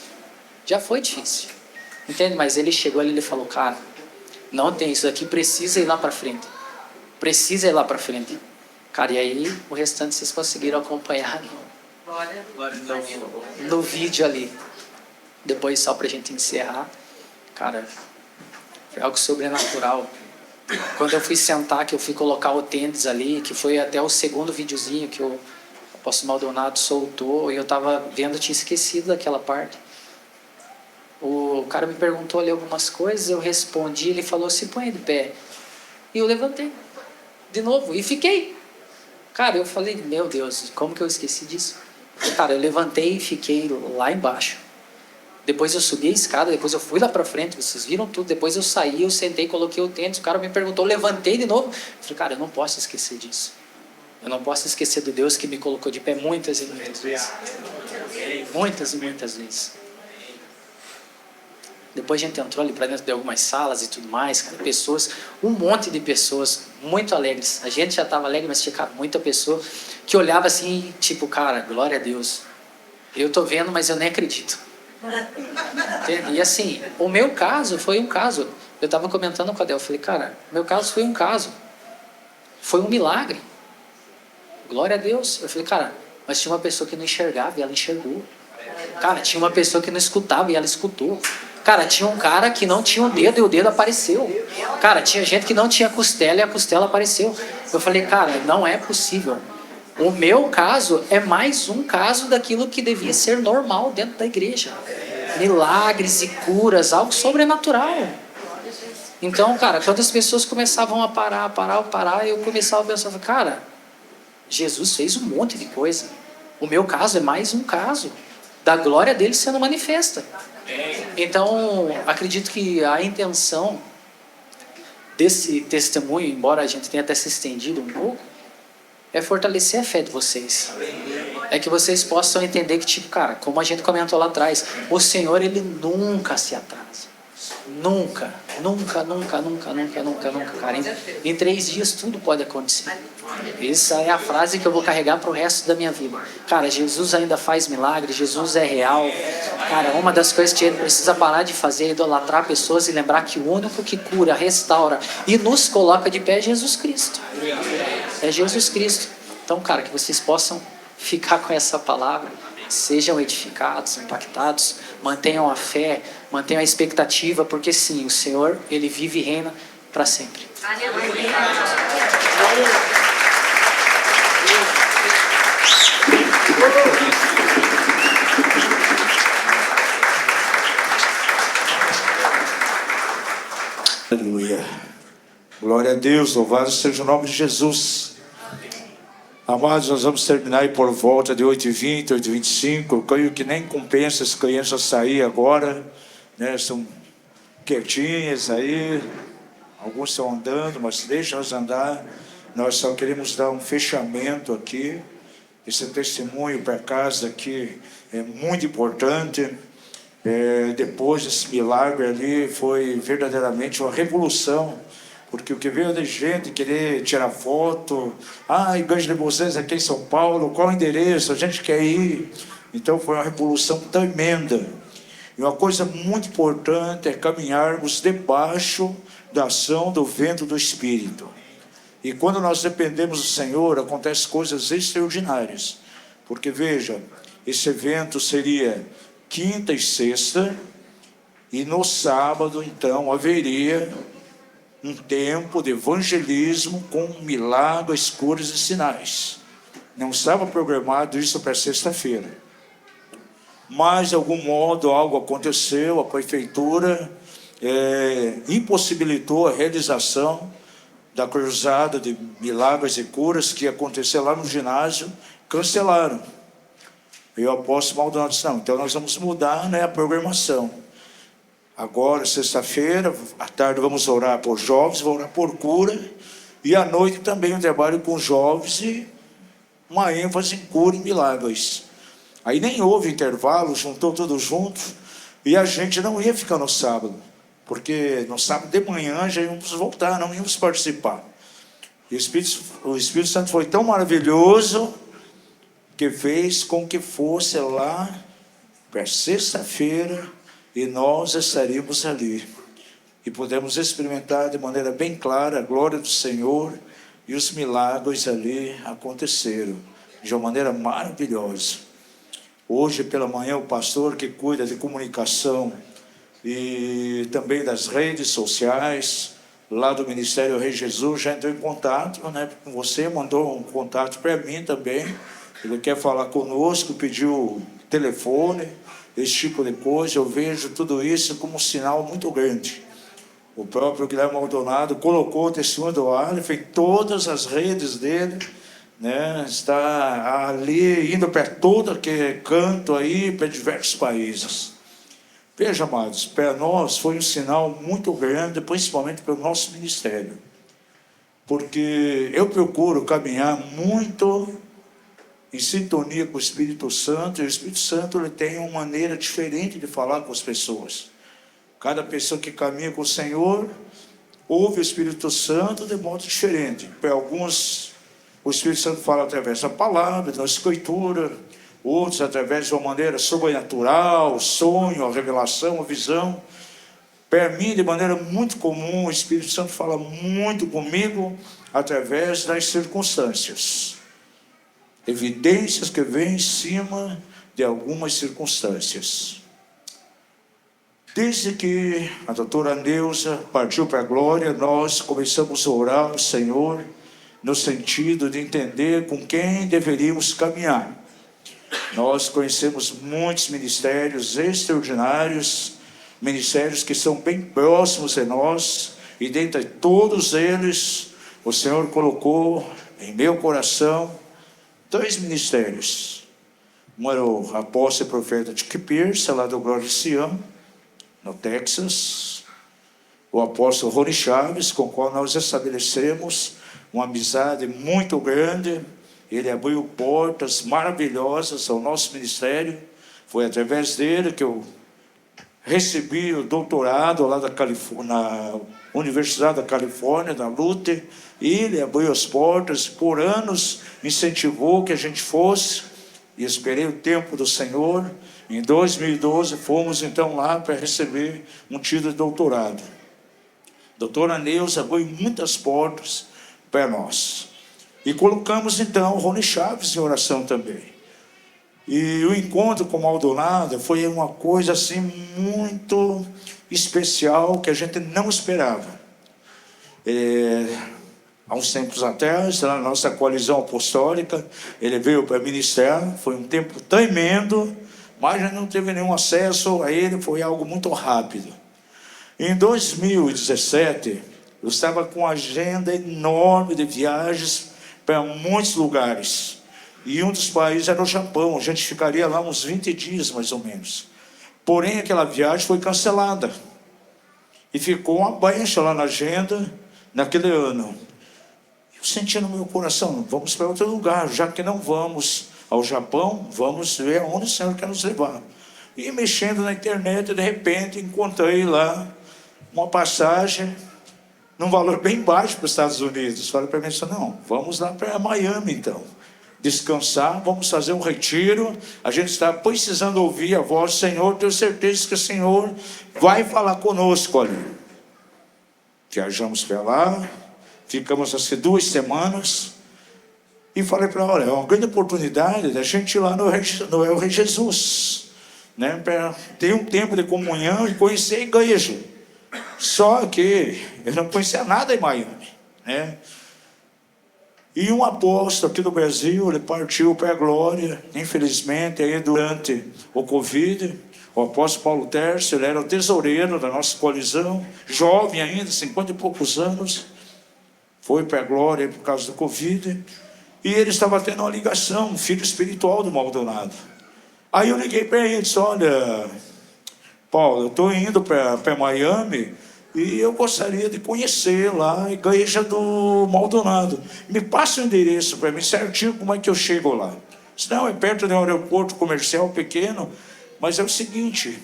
Entende? Mas ele chegou ali e ele falou, cara, não tem isso aqui, precisa ir lá para frente. Cara, e aí o restante vocês conseguiram acompanhar no vídeo ali. Depois, só pra gente encerrar, cara, foi algo sobrenatural. Quando eu fui sentar, que eu fui colocar o tênis ali, que foi até o segundo videozinho que o apóstolo Maldonado soltou, e eu tava vendo, eu tinha esquecido daquela parte. O cara me perguntou ali algumas coisas, eu respondi, ele falou, se põe de pé. E eu levantei, de novo, e fiquei. Cara, eu falei, meu Deus, como que eu esqueci disso? Cara, eu levantei e fiquei lá embaixo. Depois eu subi a escada, depois eu fui lá pra frente, vocês viram tudo, depois eu saí, eu sentei, coloquei o tênis, o cara me perguntou, eu levantei de novo. Eu falei, cara, eu não posso esquecer disso. Eu não posso esquecer do Deus que me colocou de pé muitas e muitas vezes. Muitas vezes. Depois a gente entrou ali para dentro de algumas salas e tudo mais, cara, pessoas, um monte de pessoas muito alegres. A gente já estava alegre, mas tinha, cara, muita pessoa que olhava assim, tipo, cara, glória a Deus. Eu tô vendo, mas eu nem acredito. Entende? E assim, o meu caso foi um caso. Eu estava comentando com a Adel, eu falei, cara, meu caso foi um caso. Foi um milagre. Glória a Deus. Eu falei, cara, mas tinha uma pessoa que não enxergava e ela enxergou. Cara, tinha uma pessoa que não escutava e ela escutou. Cara, tinha um cara que não tinha um dedo e o dedo apareceu. Cara, tinha gente que não tinha costela e a costela apareceu. Eu falei, cara, não é possível. O meu caso é mais um caso daquilo que devia ser normal dentro da igreja. Milagres e curas, algo sobrenatural. Então, cara, quando as pessoas começavam a parar, eu começava a pensar, cara, Jesus fez um monte de coisa. O meu caso é mais um caso da glória dele sendo manifesta. Então, acredito que a intenção desse testemunho, embora a gente tenha até se estendido um pouco, é fortalecer a fé de vocês. É que vocês possam entender que, tipo, cara, como a gente comentou lá atrás, o Senhor, ele nunca se atrasa. Nunca, cara. Em 3 dias tudo pode acontecer. Essa é a frase que eu vou carregar para o resto da minha vida. Cara, Jesus ainda faz milagres, Jesus é real. Cara, uma das coisas que a gente precisa parar de fazer é idolatrar pessoas e lembrar que o único que cura, restaura e nos coloca de pé é Jesus Cristo. É Jesus Cristo. Então, cara, que vocês possam ficar com essa palavra, sejam edificados, impactados, mantenham a fé, mantenham a expectativa, porque sim, o Senhor, ele vive e reina para sempre. Aleluia. Glória a Deus, louvado seja o nome de Jesus. Amados, nós vamos terminar aí por volta de 8h20, 8h25. Eu creio que nem compensa as crianças sair agora, né? São quietinhas aí. Alguns estão andando, mas deixa-nos andar. Nós só queremos dar um fechamento aqui. Esse testemunho para casa aqui é muito importante. Depois desse milagre ali, foi verdadeiramente uma revolução. Porque o que veio de gente querer tirar foto, Igreja de vocês aqui em São Paulo, qual o endereço? A gente quer ir. Então foi uma revolução tremenda. E uma coisa muito importante é caminharmos debaixo da ação do vento do Espírito. E quando nós dependemos do Senhor, acontecem coisas extraordinárias. Porque veja, esse evento seria quinta e sexta, e no sábado então haveria um tempo de evangelismo com milagres, curas e sinais. Não estava programado isso para sexta-feira. Mas, de algum modo, algo aconteceu, a prefeitura impossibilitou a realização da cruzada de milagres e curas que ia acontecer lá no ginásio, cancelaram. E o apóstolo Maldonado disse, não, então nós vamos mudar, né, a programação. Agora, sexta-feira, à tarde vamos orar por jovens, vamos orar por cura, e à noite também um trabalho com jovens e uma ênfase em cura e milagres. Aí nem houve intervalo, juntou tudo junto, e a gente não ia ficar no sábado, porque no sábado de manhã já íamos voltar, não íamos participar. E o Espírito Santo foi tão maravilhoso que fez com que fosse lá para sexta-feira, e nós estaríamos ali. E podemos experimentar de maneira bem clara a glória do Senhor, e os milagres ali aconteceram de uma maneira maravilhosa. Hoje pela manhã o pastor que cuida de comunicação e também das redes sociais, lá do Ministério Rei Jesus, já entrou em contato, né, com você, mandou um contato para mim também. Ele quer falar conosco, pediu telefone, esse tipo de coisa. Eu vejo tudo isso como um sinal muito grande. O próprio Guilherme Maldonado colocou o testemunho do Aleph em todas as redes dele, né? Está ali indo para todo aquele canto aí, para diversos países. Veja, amados, para nós foi um sinal muito grande, principalmente para o nosso ministério. Porque eu procuro caminhar muito em sintonia com o Espírito Santo, e o Espírito Santo ele tem uma maneira diferente de falar com as pessoas. Cada pessoa que caminha com o Senhor ouve o Espírito Santo de modo diferente. Para alguns, o Espírito Santo fala através da palavra, da escritura, outros através de uma maneira sobrenatural, o sonho, a revelação, a visão. Para mim, de maneira muito comum, o Espírito Santo fala muito comigo através das circunstâncias. Evidências que vêm em cima de algumas circunstâncias. Desde que a doutora Neuza partiu para a glória, nós começamos a orar ao Senhor no sentido de entender com quem deveríamos caminhar. Nós conhecemos muitos ministérios extraordinários, ministérios que são bem próximos de nós, e dentre todos eles, o Senhor colocou em meu coração 3 ministérios. Um era o apóstolo e profeta Dick Pierce, lá do Glória de Sião, no Texas. O apóstolo Rony Chaves, com o qual nós estabelecemos uma amizade muito grande. Ele abriu portas maravilhosas ao nosso ministério. Foi através dele que eu recebi o doutorado lá na Universidade da Califórnia, na Luther. Ele abriu as portas, por anos incentivou que a gente fosse, e esperei o tempo do Senhor. Em 2012 fomos então lá para receber um título de doutorado. A doutora Neuza abriu muitas portas para nós. E colocamos então o Rony Chaves em oração também. E o encontro com o Maldonado foi uma coisa assim muito especial que a gente não esperava. Há uns tempos atrás, na nossa coalizão apostólica, ele veio para ministrar, foi um tempo tremendo, mas já não teve nenhum acesso a ele, foi algo muito rápido. Em 2017, eu estava com uma agenda enorme de viagens para muitos lugares. E um dos países era o Japão. A gente ficaria lá uns 20 dias, mais ou menos. Porém, aquela viagem foi cancelada. E ficou uma baixa lá na agenda, naquele ano. Eu senti no meu coração, vamos para outro lugar. Já que não vamos ao Japão, vamos ver aonde o Senhor quer nos levar. E mexendo na internet, de repente, encontrei lá uma passagem num valor bem baixo para os Estados Unidos. Falei para mim, não, vamos lá para Miami, então. Descansar, vamos fazer um retiro. A gente está precisando ouvir a voz do Senhor. Tenho certeza que o Senhor vai falar conosco ali. Viajamos para lá, ficamos assim 2 semanas. E falei para ela, olha, é uma grande oportunidade da gente ir lá no El Rei Jesus, né, para ter um tempo de comunhão e conhecer a igreja. Só que eu não conhecia nada em Miami, né? E um apóstolo aqui do Brasil, ele partiu para a glória, infelizmente, aí durante o Covid. O apóstolo Paulo Tércio, ele era o tesoureiro da nossa coalizão, jovem ainda, 50 e poucos anos, foi para a glória por causa do Covid. E ele estava tendo uma ligação, um filho espiritual do Maldonado. Aí eu liguei para ele e disse, olha, Paulo, eu estou indo para Miami e eu gostaria de conhecer lá a igreja do Maldonado. Me passa o endereço para mim certinho, como é que eu chego lá. Disse, não, é perto de um aeroporto comercial pequeno, mas é o seguinte,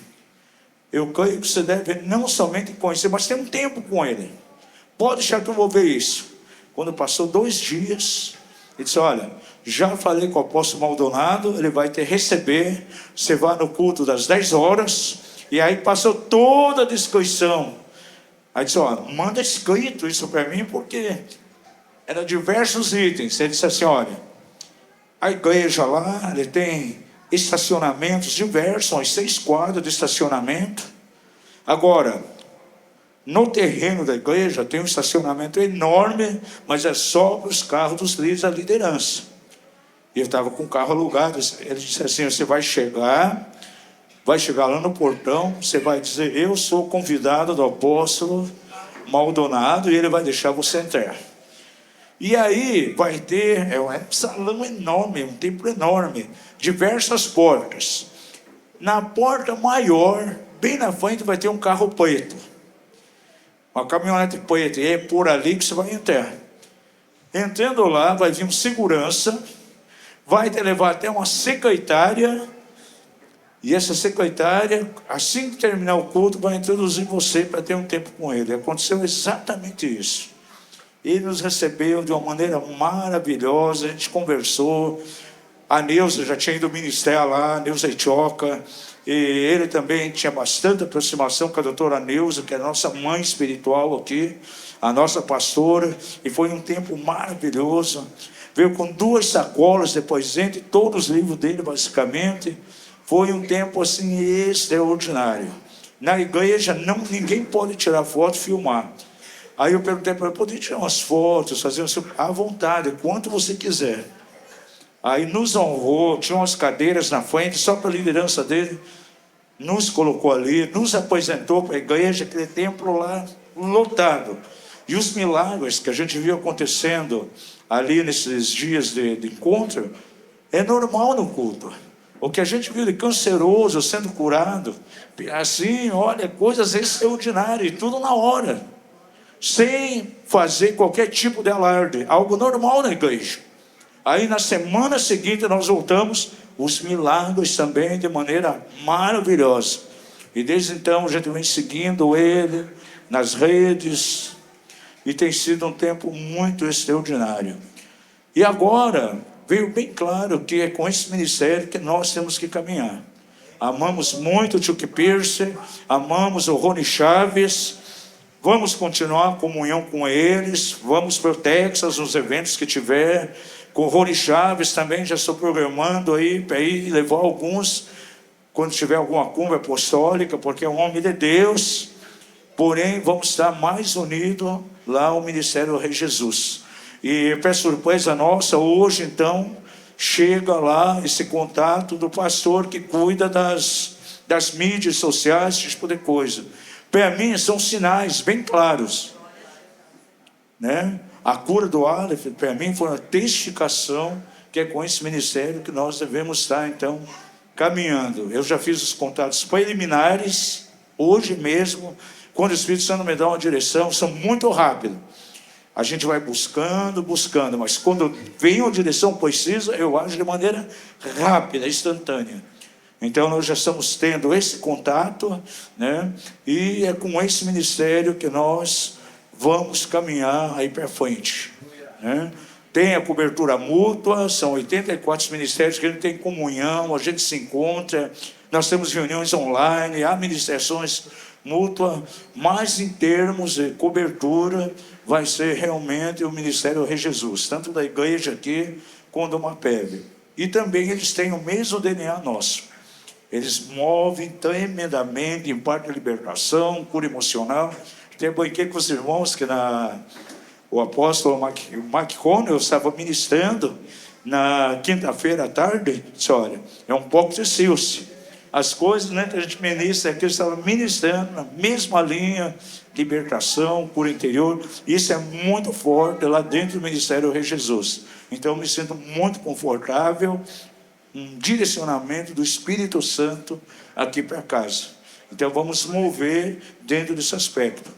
eu creio que você deve não somente conhecer, mas ter um tempo com ele. Pode deixar que eu vou ver isso. Quando passou 2 dias... Ele disse, olha, já falei com o apóstolo Maldonado, ele vai te receber, você vai no culto das 10 horas, e aí passou toda a descrição. Aí disse, olha, manda escrito isso para mim, porque eram diversos itens. Ele disse assim, olha, a igreja lá, ele tem estacionamentos diversos, são 6 quadros de estacionamento. Agora, no terreno da igreja tem um estacionamento enorme, mas é só para os carros dos líderes da liderança. E eu estava com o carro alugado. Ele disse assim, você vai chegar lá no portão, você vai dizer, eu sou convidado do apóstolo Maldonado, e ele vai deixar você entrar. E aí vai ter um salão enorme, um templo enorme, diversas portas. Na porta maior, bem na frente, vai ter um carro preto. Uma caminhonete preta, e é por ali que você vai entrar. Entrando lá, vai vir um segurança, vai te levar até uma secretária, e essa secretária, assim que terminar o culto, vai introduzir você para ter um tempo com ele. Aconteceu exatamente isso. Ele nos recebeu de uma maneira maravilhosa, a gente conversou. A Neuza já tinha ido ministrar lá, a Neuza Itioca, e ele também tinha bastante aproximação com a doutora Neuza, que é a nossa mãe espiritual aqui, a nossa pastora, e foi um tempo maravilhoso. Veio com 2 sacolas, depois entre todos os livros dele, basicamente. Foi um tempo assim extraordinário. Na igreja, ninguém pode tirar foto e filmar. Aí eu perguntei para ele, podia tirar umas fotos, fazer à vontade, quanto você quiser. Aí nos honrou, tinha umas cadeiras na frente, só para a liderança dele. Nos colocou ali, nos apresentou para a igreja, aquele templo lá lotado. E os milagres que a gente viu acontecendo ali nesses dias de encontro, é normal no culto. O que a gente viu de canceroso sendo curado, assim, olha, coisas extraordinárias, tudo na hora. Sem fazer qualquer tipo de alarde, algo normal na igreja. Aí na semana seguinte nós voltamos, os milagres também de maneira maravilhosa. E desde então a gente vem seguindo ele nas redes, e tem sido um tempo muito extraordinário. E agora veio bem claro que é com esse ministério que nós temos que caminhar. Amamos muito o Chuck Pierce, amamos o Rony Chaves, vamos continuar a comunhão com eles, vamos para o Texas nos eventos que tiver. Com o Rony Chaves também já estou programando aí para ir levar alguns, quando tiver alguma cumbre apostólica, porque é um homem de Deus. Porém, vamos estar mais unidos lá ao Ministério Rei Jesus. E para surpresa nossa, hoje então, chega lá esse contato do pastor que cuida das mídias sociais, esse tipo de coisa. Para mim, são sinais bem claros, né? A cura do Aleph, para mim, foi uma testificação que é com esse ministério que nós devemos estar, então, caminhando. Eu já fiz os contatos preliminares, hoje mesmo, quando o Espírito Santo me dá uma direção, são muito rápidos. A gente vai buscando, mas quando vem uma direção precisa, eu acho de maneira rápida, instantânea. Então, nós já estamos tendo esse contato, né? E é com esse ministério que nós vamos caminhar aí para frente, né? Tem a cobertura mútua, são 84 ministérios que a gente tem comunhão, a gente se encontra, nós temos reuniões online, há ministrações mútuas, mas em termos de cobertura, vai ser realmente o Ministério Rei Jesus, tanto da igreja aqui, quanto do MAPEB. E também eles têm o mesmo DNA nosso. Eles movem tremendamente em parte de libertação, cura emocional. Até brinquei com os irmãos que o apóstolo McConnell, eu estava ministrando na quinta-feira à tarde, disse, olha, é um pouco de Silce. As coisas, né, que a gente ministra aqui, eu estava ministrando na mesma linha, libertação, cura interior. Isso é muito forte lá dentro do Ministério Rei Jesus. Então, eu me sinto muito confortável, um direcionamento do Espírito Santo aqui para casa. Então, vamos mover dentro desse aspecto.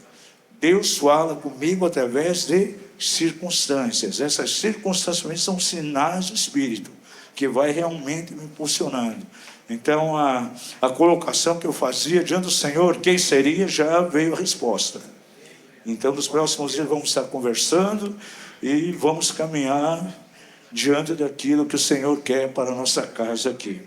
Deus fala comigo através de circunstâncias. Essas circunstâncias são sinais do Espírito, que vai realmente me impulsionando. Então, a colocação que eu fazia diante do Senhor, quem seria, já veio a resposta. Então, nos próximos dias vamos estar conversando e vamos caminhar diante daquilo que o Senhor quer para a nossa casa aqui.